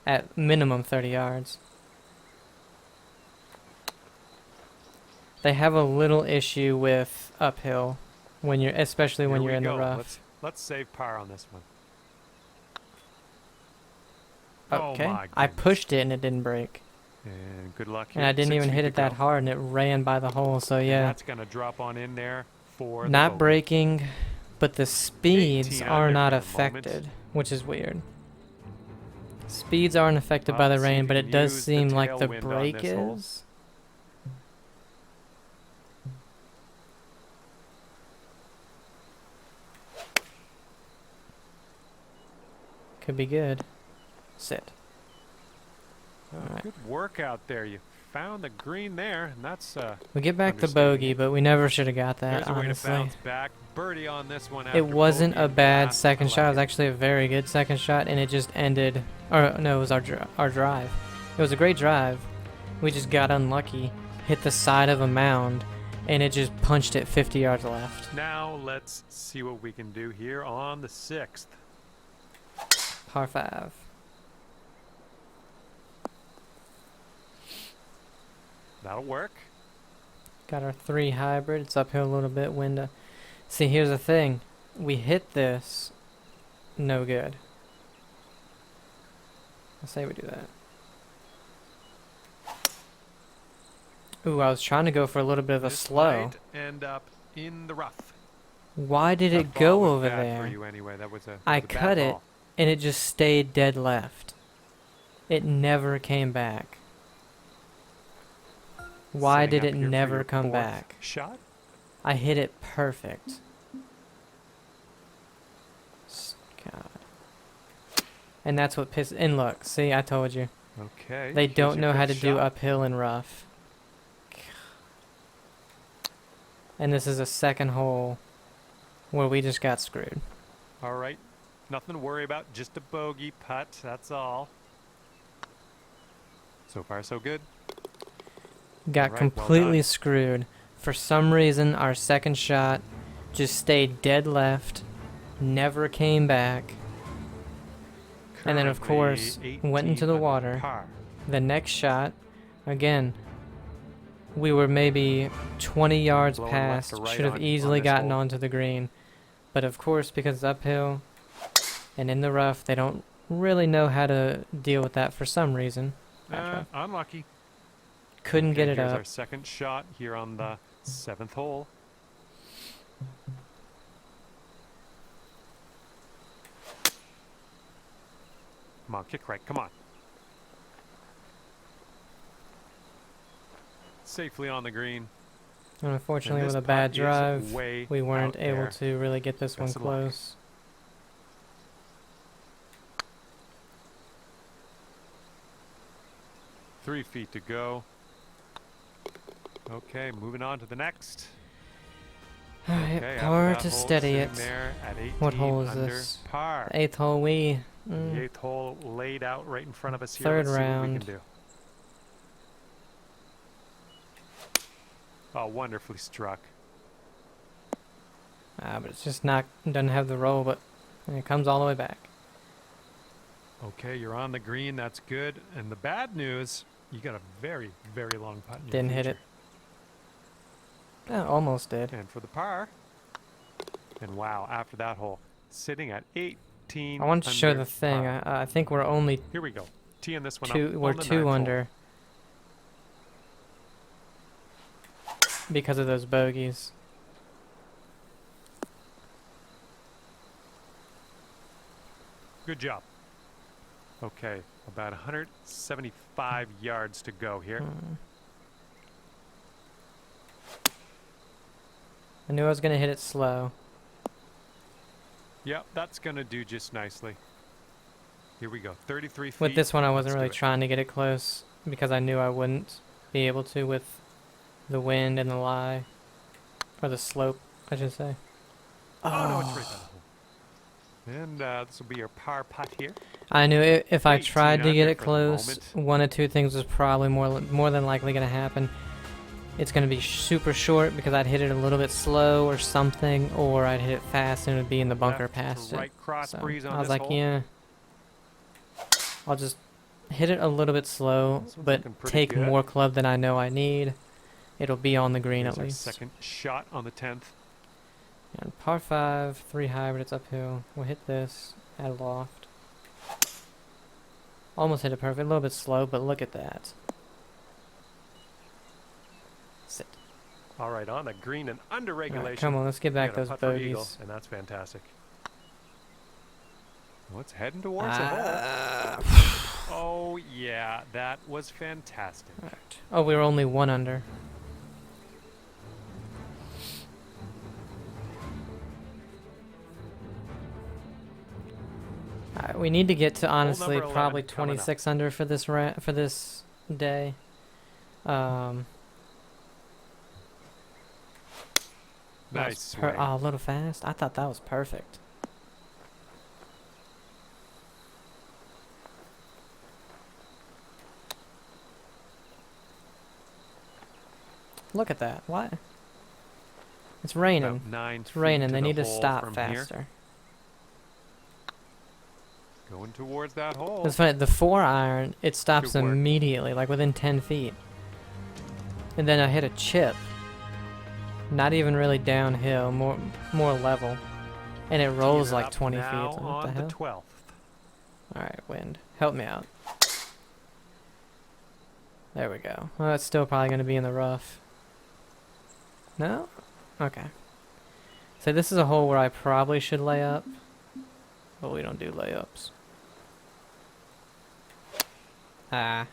At minimum 30 yards. They have a little issue with uphill when you're, especially when Here you're we in the go. rough. Let's save par on this one. Okay, Oh my I goodness. pushed it and it didn't break. And good luck here. And I didn't 6 even feet hit to it that go. hard and it ran by the hole, so And yeah. that's gonna drop on in there for the Not bogey. breaking, but the speeds 18 are under not for the moment. affected, which is weird. Speeds aren't affected by the Let's see if rain, you but can it does use the seem like the tailwind on break this hole. is. Could be good. Sit. Oh, Alright. good work out there. You found the green there, and that's We get back the understating bogey, it. but we never should have got that, there's a way to honestly. bounce back. Birdie on this one. It after wasn't bogey a bad last. second I shot. It was like actually a very good second shot, and it just ended. Or no, it was our drive. It was a great drive. We just got unlucky, hit the side of a mound, and it just punched it 50 yards left. Now let's see what we can do here on the 6th. Par 5. That'll work. Got our 3 hybrid. It's uphill a little bit. Wind. See, here's the thing. We hit this. No good. I say we do that. Ooh, I was trying to go for a little bit of a This slow. might end up in the rough. Why did That it ball go was over bad For there? you anyway. That was a I bad cut it, ball. and it just stayed dead left. It never came back. Why Setting did up it here for never your come 4th back? Shot. I hit it perfect. God. And that's what pissed. And look, see, I told you. Okay. They here's don't your know how 5th to do shot. uphill and rough. And this is a second hole where we just got screwed. All right. Nothing to worry about. Just a bogey putt. That's all. So far, so good. Got Alright, well completely done. screwed. For some reason, our second shot just stayed dead left, never came back. And then, of course, Currently went 18 into the under water. par. The next shot, again, we were maybe 20 yards Blowing left past, to right should have on easily this gotten hole. onto the green. But of course, because it's uphill and in the rough, they don't really know how to deal with that for some reason. Unlucky. Couldn't get it Here's up. our second shot here on the 7th hole. Come on, kick right. Come on. Safely on the green. And unfortunately, And with this a bad putt is drive, way we weren't out able there. to really get this one Best of luck. close. Three feet to go. Okay, moving on to the next. Alright, Okay, after par that to hole, steady sitting it. there at 18 What hole is under this? Par. 8th hole, we. The 8th hole laid out right in front of us here. Third Let's see what we round. can do. Oh, wonderfully struck. But it's just not, doesn't have the roll, but it comes all the way back. Okay, you're on the green. That's good. And the bad news, you got a very, very long putt in your Didn't hit future. it. Almost did. And for the par. And wow, after that hole, sitting at 18 I wanted to show under the thing. par. I think we're only Here we go. Teeing this one up two. We're on the 2 9th hole. under because of those bogeys. Good job. Okay, about 175 yards to go here. I knew I was gonna hit it slow. Yep, that's gonna do just nicely. Here we go, 33 feet. With this one, I wasn't Let's really do it. trying to get it close because I knew I wouldn't be able to with the wind and the lie. Or the slope, I should say. Oh, no, it's right by the hole. And this will be your par putt here. I knew if I 18 tried to get under it for the close, moment. one of two things was probably more than likely going to happen. It's going to be super short because I'd hit it a little bit slow or something, or I'd hit it fast and it would be in the bunker Left to past right it. cross So breeze on I was this like, hole. yeah, I'll just hit it a little bit slow, This one's but looking pretty take good. more club than I know I need. It'll be on the green Here's at our least. second shot on the 10th. And par 5, 3 hybrid, it's uphill. We'll hit this at loft. Almost hit it perfect. A little bit slow, but look at that. Sit. All right, on the green and under All regulation. right, come on, let's get We back got a those putt for eagle, bogeys. and that's fantastic. Well, it's heading towards the hole. Oh, yeah, that was fantastic. Alright. Oh, we were only 1 under. Alright, we need to get to honestly number 11 probably coming up. 26 under for this day. Nice swing. Oh, a little fast. I thought that was perfect. Look at that. What? It's raining. About 9 It's feet raining. to They the need to hole stop from faster. Here. Going towards that hole. It's funny. The 4-iron, it stops Good work. immediately, like within 10 feet. And then I hit a chip. Not even really downhill, more level. And it rolls Teeing it like up 20 feet. now What the on the hell? 12th. Alright, wind. Help me out. There we go. Well, it's still probably going to be in the rough. No? Okay. So this is a hole where I probably should lay up. But we don't do layups. Ah.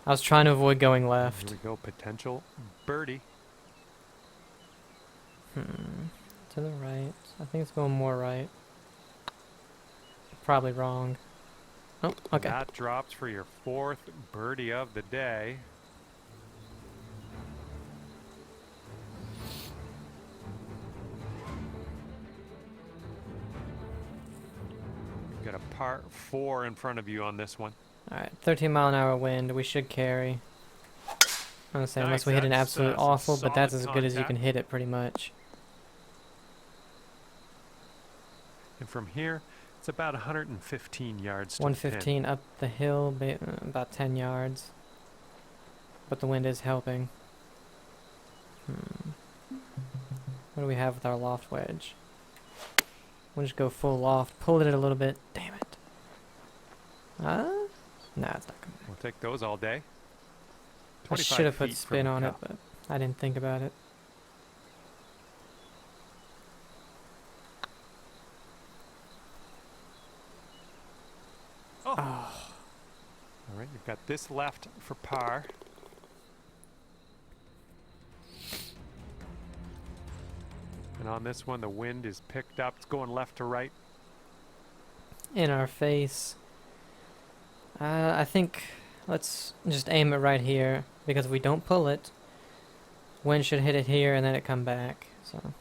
I was trying to avoid going left. Here we go, potential birdie. To the right. I think it's going more right. Probably wrong. Oh, okay. That drops for your 4th birdie of the day. You've got a par 4 in front of you on this one. Alright, 13-mile-an-hour wind. We should carry. I'm gonna say, unless Nice, we hit an that's, absolute some awful, but that's as solid good as you can contact. hit it, pretty much. And from here, it's about 115 yards to the pin. 115 up the hill, about 10 yards. But the wind is helping. What do we have with our loft wedge? We'll just go full loft. Pull it a little bit. Damn it. No, it's not coming. We'll take those all day. I 25 should have put feet from spin the on it, cup. but I didn't think about it. Oh. All right, you've got this left for par. And on this one, the wind is picked up. It's going left to right. In our face. I think let's just aim it right here, because if we don't pull it, wind should hit it here and then it come back. So,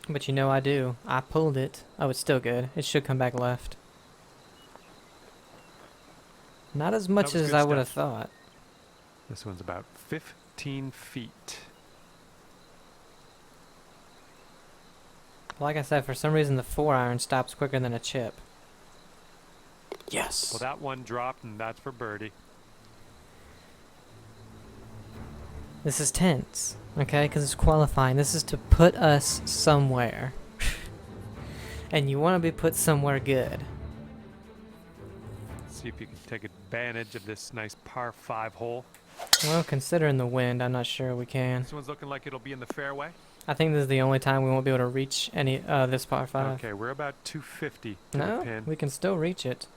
but you know I do. I pulled it. Oh, it's still good. It should come back left. Not as much was as good I would have stuff. thought. This one's about 15 feet. Like I said, for some reason the 4-iron stops quicker than a chip. Yes. Well, that one dropped, and that's for birdie. This is tense, okay? Because it's qualifying. This is to put us somewhere. And you want to be put somewhere good. See if you can take advantage of this nice par 5 hole. Well, considering the wind, I'm not sure we can. This one's looking like it'll be in the fairway. I think this is the only time we won't be able to reach any this par 5. Okay, we're about 250 to the No, pin. we can still reach it.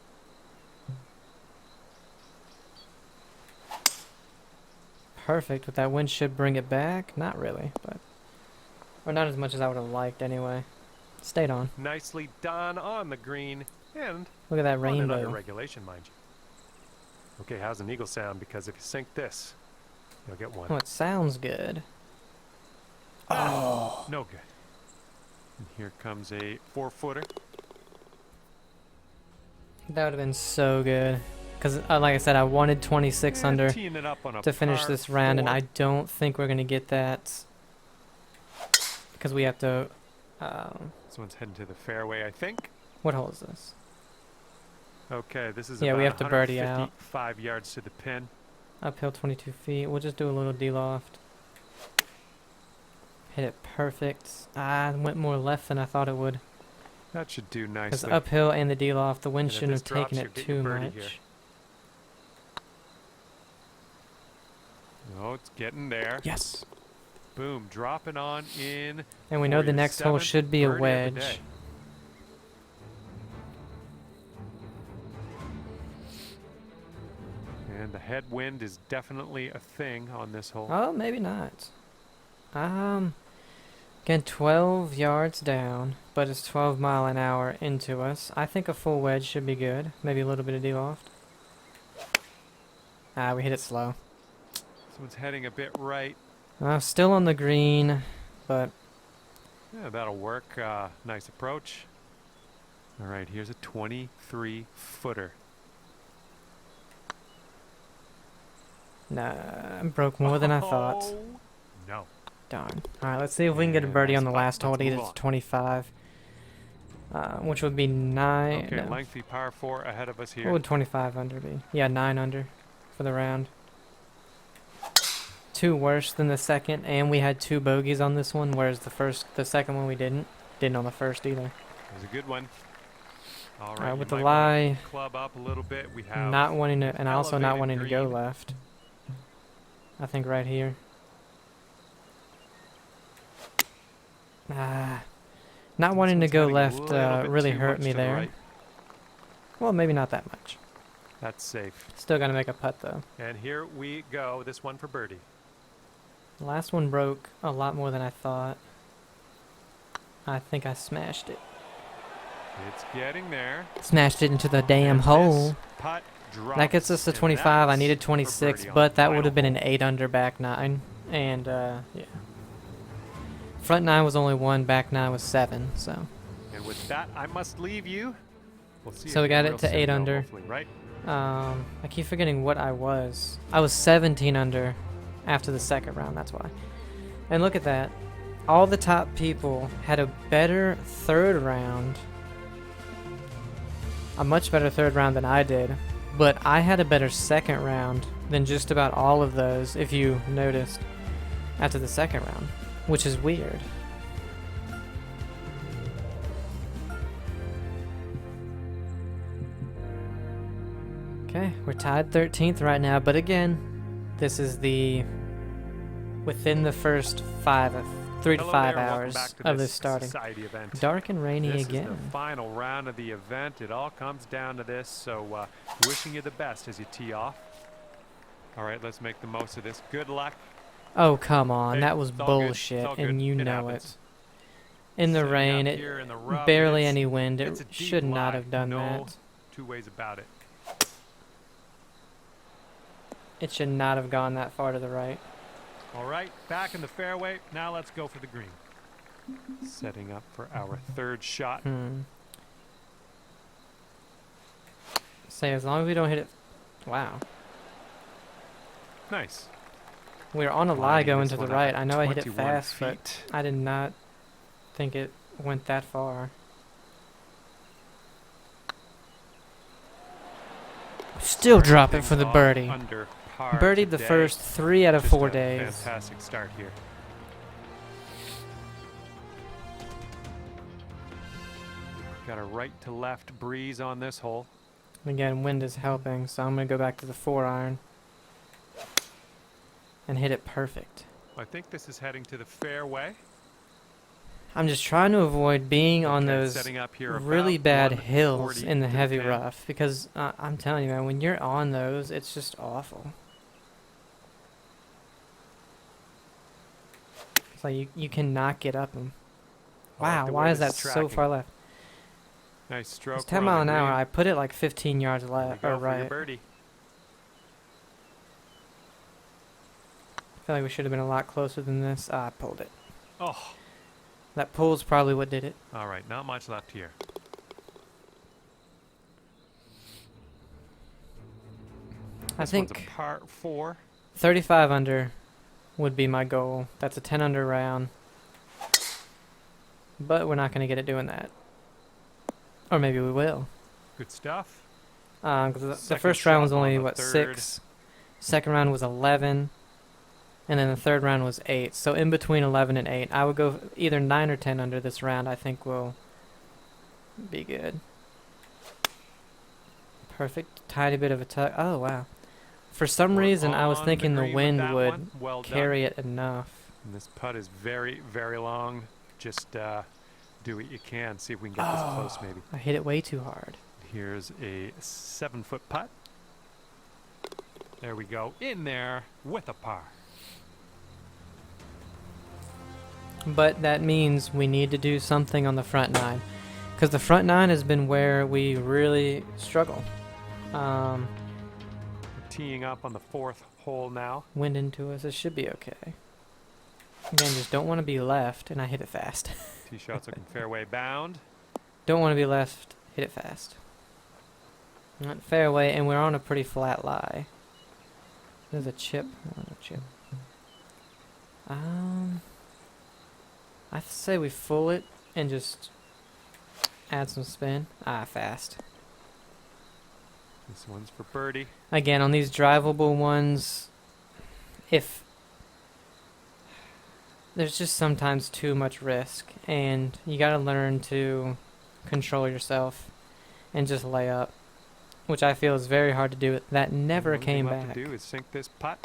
Perfect, but that wind should bring it back. Not really, but... Or not as much as I would have liked anyway. Stayed on. Nicely done on the green, and Look at that on and under rainbow. regulation, mind you. Okay, how's an eagle sound? Because if you sink this, you'll get one. Oh, it sounds good. Oh! No good. And here comes a 4-footer. That would have been so good. Because, like I said, I wanted 26 under Teeing it up on a to finish par this round, and 4. I don't think we're going to get that. Because we have to... This one's heading to the fairway, I think. what hole is this? Okay, this is Yeah, about we have to birdie out. 155 yards to the pin. Uphill 22 feet. We'll just do a little D-loft. Hit it perfect. Ah, it went more left than I thought it would. That should do Because nicely. uphill and the D-loft, the wind And if shouldn't have this drops, taken you'll it get your too birdie much. here. Oh, it's getting there. Yes! Boom, dropping on in. And we know for the your next hole 7th should be a birdie of the wedge. day. And the headwind is definitely a thing on this hole. Oh, maybe not. Again, 12 yards down, but it's 12 mile an hour into us. I think a full wedge should be good. Maybe a little bit of D-loft. Ah, we hit it slow. This one's heading a bit right. Still on the green, but Yeah, that'll work. Nice approach. All right, here's a 23-footer. nah, I broke more than I thought. Oh, no. Darn. Alright, let's see if we can get a Yeah, birdie nice on the putt. last hole Let's to get move it to on. 25. Which would be 9. Okay, no. lengthy par 4 ahead of us What here. would 25 under be? Yeah, 9 under for the round. 2 worse than the second, and we had 2 bogeys on this one, whereas the second one we didn't. Didn't on the first either. It was a good one. All right, Alright, you with the might wanna lie, club up a little bit. We have not wanting to, and also not elevated wanting to go green. left. I think right here. Ah, not wanting to This go one's heading a left little bit really too hurt much me to the there. right. Well, maybe not that much. That's safe. Still gotta make a putt though. And here we go. This one for birdie. The last one broke a lot more than I thought. I think I smashed it. It's getting there. Smashed it into the damn And hole. this putt That gets us drops, to and 25. I that's needed for 26, birdie on but the that would have final been an hole. 8 under back 9. And, yeah. Front 9 was only 1, back 9 was 7, so. And with that, I must leave you. We'll see So you we got again it real to soon, 8 though, under. hopefully, right? I keep forgetting what I was. I was 17 under after the second round, that's why. And look at that. All the top people had a better third round. A much better third round than I did. But I had a better second round than just about all of those, if you noticed, after the second round. Which is weird. Okay, we're tied 13th right now, but again, this is the within the first 3 to Hello 5 there, welcome hours back to of this this starting. society event. Dark and rainy This again. is the final round of the event. It all comes down to this, so wishing you the best as you tee off. All right, let's make the most of this. Good luck. Oh, come on. Hey, that was it's all good. bullshit, It's all and good. you It know happens. it. In the Setting rain, up it here in the rough, barely it's- any wind. it's It a deep should not lie. have done No that. two ways about it. It should not have gone that far to the right. All right, back in the fairway. Now let's go for the green. Setting up for our third shot. Say, as long as we don't hit it... Wow. Nice. We were on a lie Lining going this to the one up right. at I know I hit it 21 fast, but feet. I did not think it went that far. Still drop it Things for the off birdie. under par Birdied the today. first 3 out of Just 4 a days. Fantastic start here. Got a right to left breeze on this hole. Again, wind is helping, so I'm going to go back to the 4-iron and hit it perfect. I think this is heading to the fairway. I'm just trying to avoid being on Okay, those setting up here really about bad 140 hills in the to heavy pin. rough because I'm telling you, man, when you're on those, it's just awful. It's like you cannot get up them. I like Wow, the why way is this that is so tracking. far left? Nice stroke. It's We're 10 on the mile an hour. green. I put it like 15 yards There we left go or for your right. birdie. I feel like we should have been a lot closer than this. Ah, I pulled it. Oh, That pull's probably what did it. all right. Not much left here. I This one's think a par 4. 35 under would be my goal. That's a 10 under round. But we're not going to get it doing that. Or maybe we will. Good stuff. 'Cause the Second first round was shot on only, the what, third. 6? Second round was 11. And then the third round was 8. So in between 11 and 8. I would go either 9 or 10 under this round. I think will be good. Perfect. Tiny bit of a tuck. Oh, wow. For some We're reason, I was on thinking the green with wind that would one. Well done. carry it enough. And this putt is very, very long. Just do what you can. See if we can get this close, maybe. I hit it way too hard. Here's a 7-foot putt. There we go. In there with a par. But that means we need to do something on the front nine. Because the front nine has been where we really struggle. Teeing up on the 4th hole now. Wind into us. It should be okay. Again, just don't want to be left. And I hit it fast. Tee shot's looking fairway bound. Don't want to be left. Hit it fast. Not fairway. And we're on a pretty flat lie. There's a chip. Oh, no chip. I'd say we full it and just add some spin. Ah, fast. This one's for birdie. Again, on these drivable ones, if there's just sometimes too much risk, and you gotta learn to control yourself and just lay up, which I feel is very hard to do. That never Only came thing left back. to do is sink this putt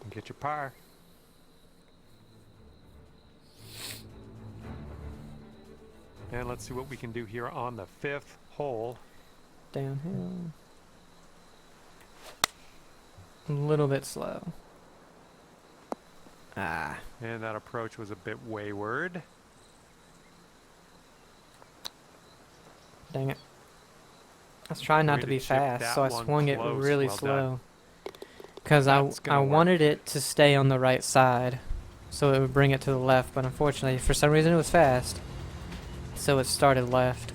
and get your par. And let's see what we can do here on the 5th hole. Downhill. A little bit slow. Ah, And that approach was a bit wayward. dang it. I was trying not Way to to be chip fast, that so I one swung it close. really Well done. slow. Because I That's gonna work. wanted it to stay on the right side, so it would bring it to the left, but unfortunately, for some reason it was fast, so it started left.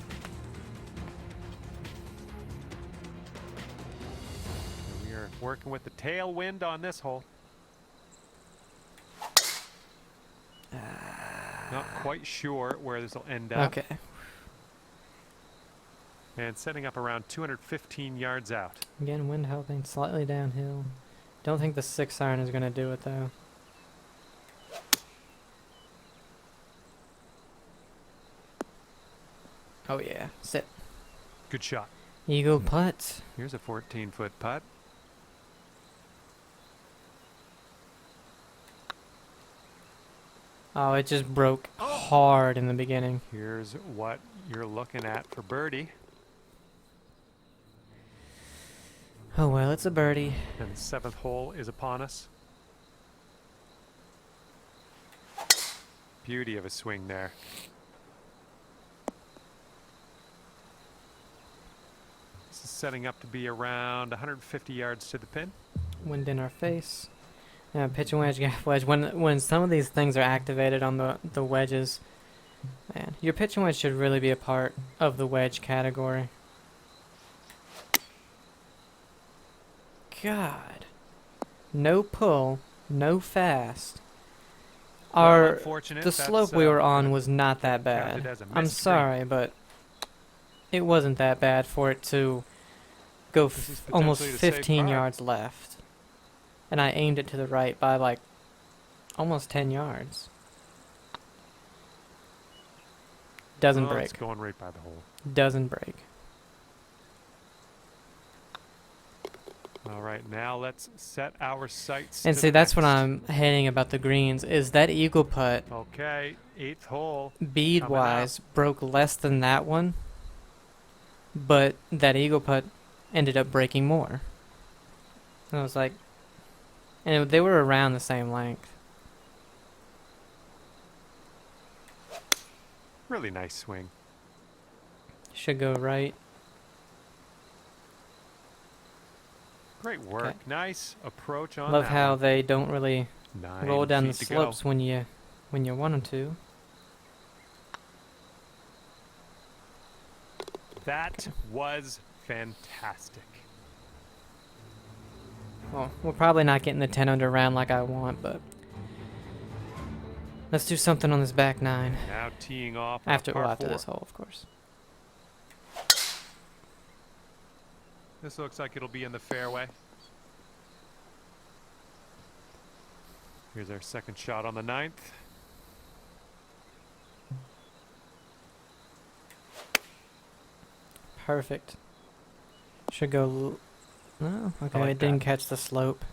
We are working with the tailwind on this hole. Not quite sure where this will end up. Okay. And setting up around 215 yards out. Again, wind helping, slightly downhill. Don't think the 6-iron is going to do it, though. Oh, yeah. Sit. Good shot. Eagle putt. Here's a 14-foot putt. Oh, it just broke hard in the beginning. Here's what you're looking at for birdie. Oh, well, it's a birdie. And the 7th hole is upon us. Beauty of a swing there. This is setting up to be around 150 yards to the pin. Wind in our face. Yeah, pitch and wedge, gap wedge. When some of these things are activated on the wedges, man, your pitch and wedge should really be a part of the wedge category. God, no pull, no fast. Well, unfortunate, The that's, slope we were on was not that counted bad. as a I'm missed sorry, but it wasn't that bad for it to go This is almost potentially the safe 15 par. yards left. And I aimed it to the right by like almost 10 yards. Doesn't Oh, break. it's going right by the hole. Doesn't break. All right, now let's set our sights. And to see, the that's what next. I'm hating about the greens, is that eagle putt, Okay, 8th hole. bead-wise, broke less than that one, but that eagle putt ended up breaking more. And I was like, and they were around the same length. Really nice swing. Should go right. Great work. Okay. Nice approach on Love that how one. they don't really 9 roll down the feet to go. slopes when you want them to. That was fantastic. Well, we're probably not getting the 10 under round like I want, but let's do something on this back 9. Now teeing off After par 4. this hole, of course. This looks like it'll be in the fairway. Here's our second shot on the 9th. Perfect. Should go. No, okay, like it didn't that. catch the slope.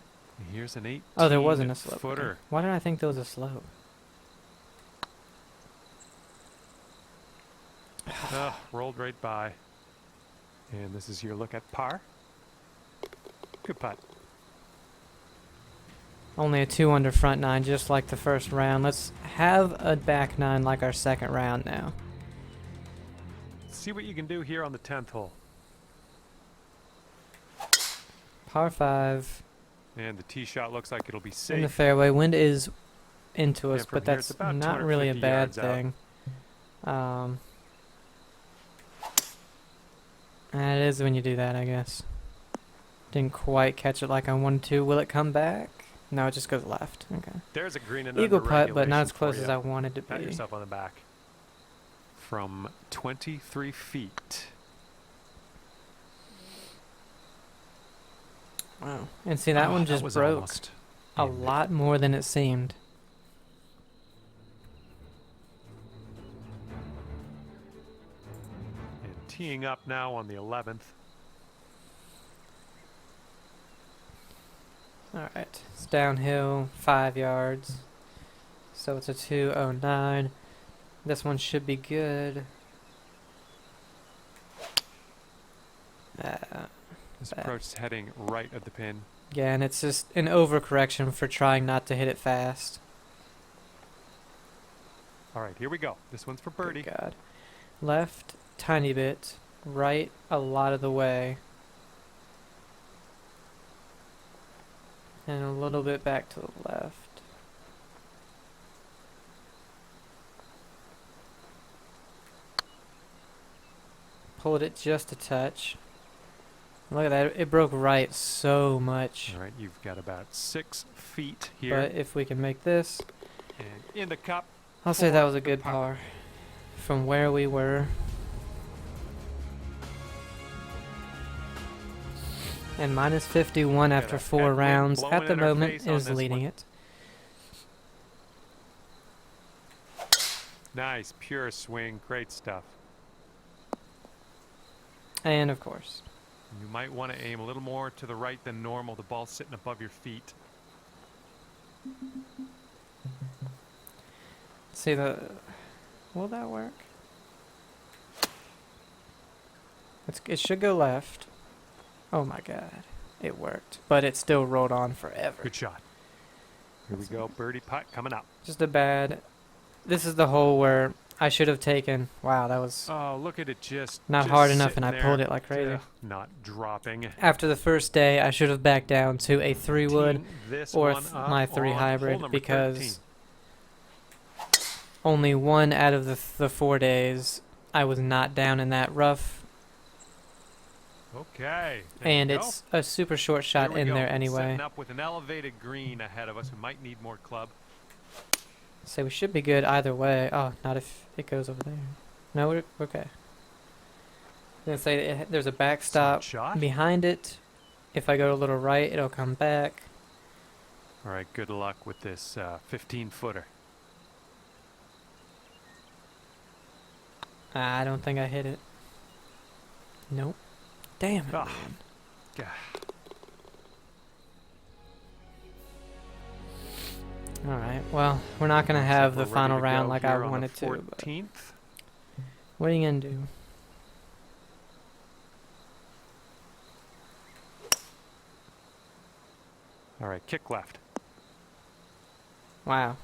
Here's an 18 Oh, there wasn't a slope. footer. Okay. Why did I think there was a slope? Rolled right by. And this is your look at par. Good putt. Only a 2 under front 9, just like the first round. Let's have a back 9 like our second round now. See what you can do here on the 10th hole. Par 5 And the tee shot looks like it'll be in the safe. fairway. Wind is into us, And from but here it's that's about not really a 250 bad yards out. thing. It is when you do that, I guess. Didn't quite catch it like I wanted to. Will it come back? No, it just goes left. Okay. There's a green and Eagle under putt, but not as regulation close for as ya. I wanted to Pat be. yourself on the back. From 23 feet. Wow. And see, that one just was broke almost a in there. lot more than it seemed. And teeing up now on the 11th. Alright. It's downhill 5 yards. So it's a 209. This one should be good. This Bad. approach is heading right at the pin. Yeah, and it's just an overcorrection for trying not to hit it fast. All right, here we go. This one's for birdie. Good God. Left, tiny bit. Right, a lot of the way. And a little bit back to the left. Pulled it just a touch. Look at that. It broke right so much. All right, you've got about 6 feet here. But if we can make this, And in the cup. I'll say that for was a the good par. par. From where we were. And minus 51 Look at after that 4 headwind rounds blowing at the in our moment face on is this leading one. it. Nice, pure swing. Great stuff. And of course. You might want to aim a little more to the right than normal. The ball's sitting above your feet. See the... Will that work? It should go left. Oh my god. It worked. But it still rolled on forever. Good shot. Here we go. Birdie putt coming up. Just a bad... This is the hole where I should have taken... Wow, that was Oh, look at it just not just hard enough sitting and I there, pulled it like crazy. Not dropping. After the first day, I should have backed down to a 3-wood Teeing this or one up my 3 on hole hybrid number because 13. only 1 out of the 4 days I was not down in that rough. Okay. there And we go. it's a super short shot Here we in go. there anyway. Setting up with an elevated green ahead of us. We might need more club. So we should be good either way. Oh, not if it goes over there. No, we're okay. I'm gonna say there's a backstop Shot. behind it. If I go a little right, it'll come back. All right. Good luck with this 15-footer. I don't think I hit it. Nope. Damn it, Ah. man. Yeah. Alright, well, we're not going to have the final round like I wanted to. But 14th. what are you going to do? All right, kick left. Wow.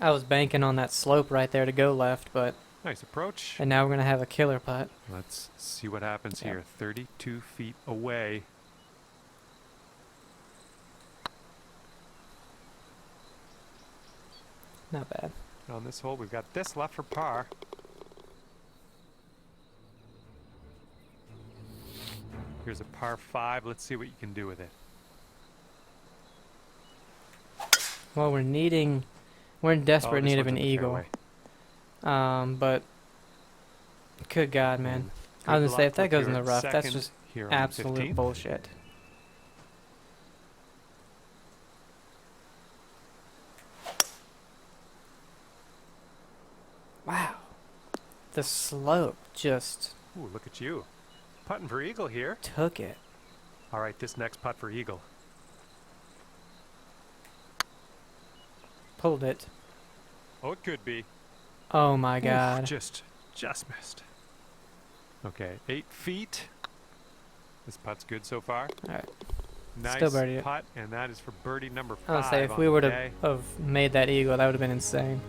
I was banking on that slope right there to go left, but... Nice approach. And now we're going to have a killer putt. Let's see what happens here. 32 feet away. Not bad. On this hole, we've got this left for par. Here's a par 5. Let's see what you can do with it. Well, we're in desperate need of an eagle. Fairway. But good God, man. I was gonna say, if that goes in the rough, that's just absolute bullshit. Wow. The slope just Ooh, look at you. Putting for eagle here. took it. All right, this next putt for eagle. Pulled it. Oh, it could be. Oh my God. Oof, just missed. Okay, 8 feet. This putt's good so far. Alright. Nice Still birdie it. putt, and that is for birdie number 5. I would say, if we were to have made that eagle, that would have been insane.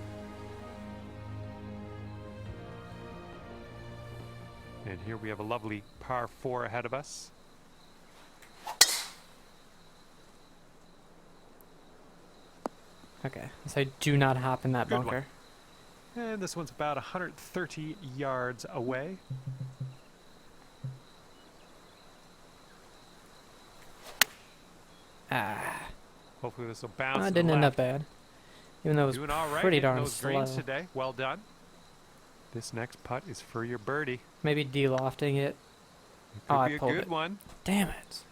And here we have a lovely par 4 ahead of us. Okay, so do not hop in that Good bunker. And this one's about 130 yards away. Ah, Hopefully this will bounce. that to didn't the end up left. bad. Even though it was Doing all right. pretty hitting darn those greens slow. today. Well done. This next putt is for your birdie. Maybe de-lofting it. It could Oh, be I a pulled good it. one. Damn it.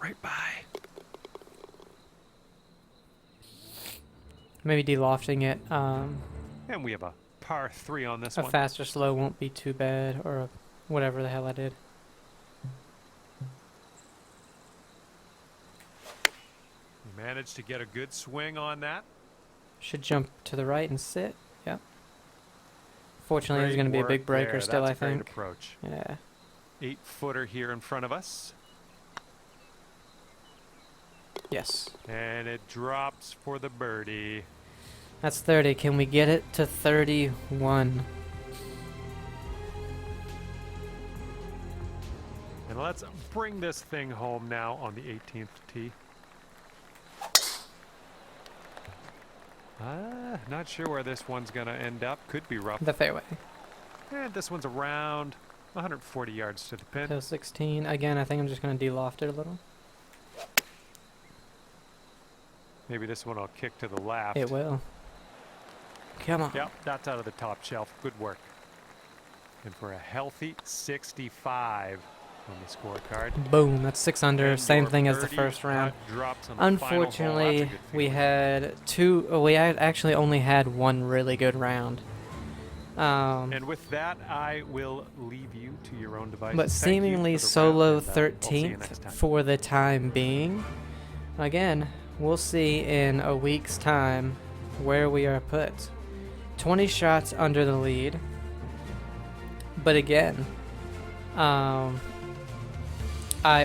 Right by. Maybe de-lofting it. And we have a par 3 on this A one. faster slow won't be too bad, or whatever the hell I did. We managed to get a good swing on that. Should jump to the right and sit. Yep. Fortunately, there's Great going to be a work big breaker there. still, That's I a great think. approach. Yeah. 8-footer here in front of us. Yes. And it drops for the birdie. That's 30. Can we get it to 31? And let's bring this thing home now on the 18th tee. Not sure where this one's going to end up. Could be rough. The fairway. And this one's around 140 yards to the pin. Till 16. Again, I think I'm just going to de-loft it a little. Maybe this one will kick to the left. It will. Come on. Yep, that's out of the top shelf. Good work. And for a healthy 65 on the scorecard. Boom. That's 6 under. And Same your thing as the birdie first round. putt drops on the final hole. That's a Unfortunately, good we feeling. had two. We actually only had one really good round. And with that, I will leave you to your own devices. But Thank you seemingly for the solo round, and, we'll see you 13th next time. for the time being. Again, we'll see in a week's time where we are put. 20 shots under the lead. But again, I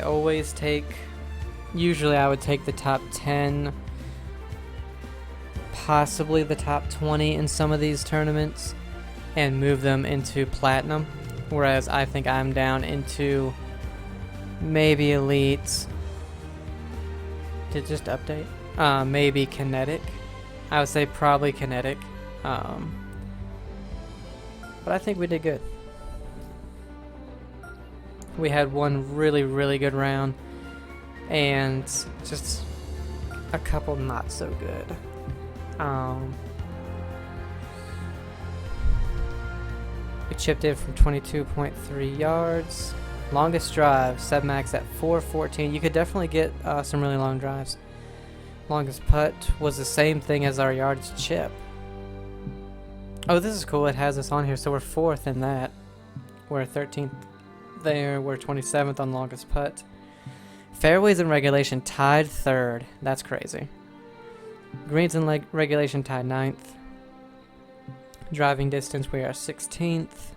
always take, usually I would take the top 10, possibly the top 20 in some of these tournaments, and move them into platinum. Whereas I think I'm down into maybe elite. Did it just update? Maybe kinetic. I would say probably kinetic. But I think we did good. We had one really, really good round, and just a couple not so good. We chipped in from 22.3 yards. Longest drive, sub max at 414. You could definitely get some really long drives. Longest putt was the same thing as our yardage chip. Oh, this is cool. It has us on here, so we're 4th in that. We're 13th there. We're 27th on longest putt. Fairways in regulation tied 3rd. That's crazy. Greens in regulation tied 9th. Driving distance, we are 16th.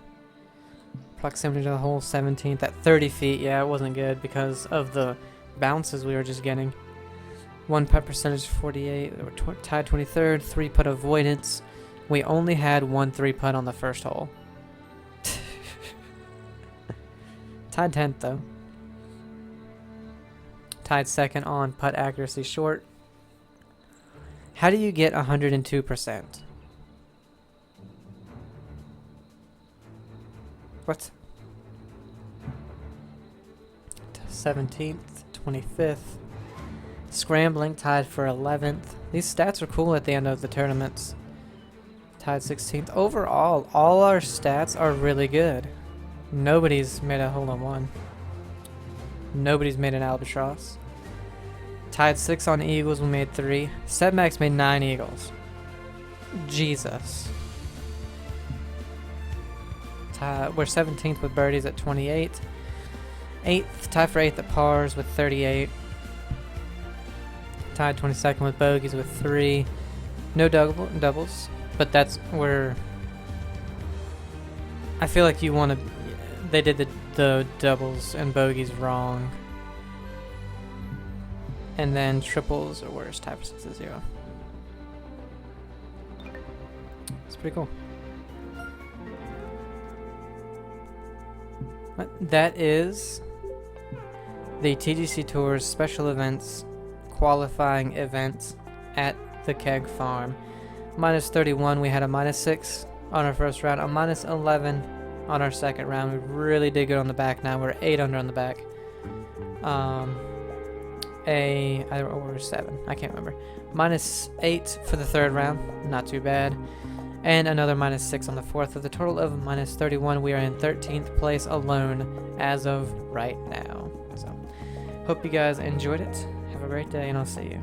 Proximity to the hole, 17th. At 30 feet, yeah, it wasn't good because of the bounces we were just getting. 1-putt percentage, 48. We were tied 23rd. 3-putt avoidance. We only had 1 3-putt on the first hole. Tied 10th, though. Tied 2nd on putt accuracy short. How do you get 102%? What? 17th, 25th. Scrambling, tied for 11th. These stats are cool at the end of the tournaments. Tied 16th. Overall, all our stats are really good. Nobody's made a hole-in-one. Nobody's made an albatross. Tied 6th on eagles, we made 3. Setmax made 9 eagles. Jesus. We're 17th with birdies at 28. 8th, tied for 8th at pars with 38. Tied 22nd with bogeys with 3. No doubles, but that's where I feel like you want to. They did the doubles and bogeys wrong. And then triples are worse, tied for 6 to 0. It's pretty cool. But that is the TGC Tour's special events qualifying event at the Keg Farm. Minus 31, we had a minus 6 on our first round, a minus 11 on our second round. We really did good on the back nine. We're 8 under on the back. Or 7, I can't remember. Minus 8 for the third round, not too bad. And another minus 6 on the fourth. With a total of minus 31, we are in 13th place alone as of right now. So, hope you guys enjoyed it. Have a great day, and I'll see you.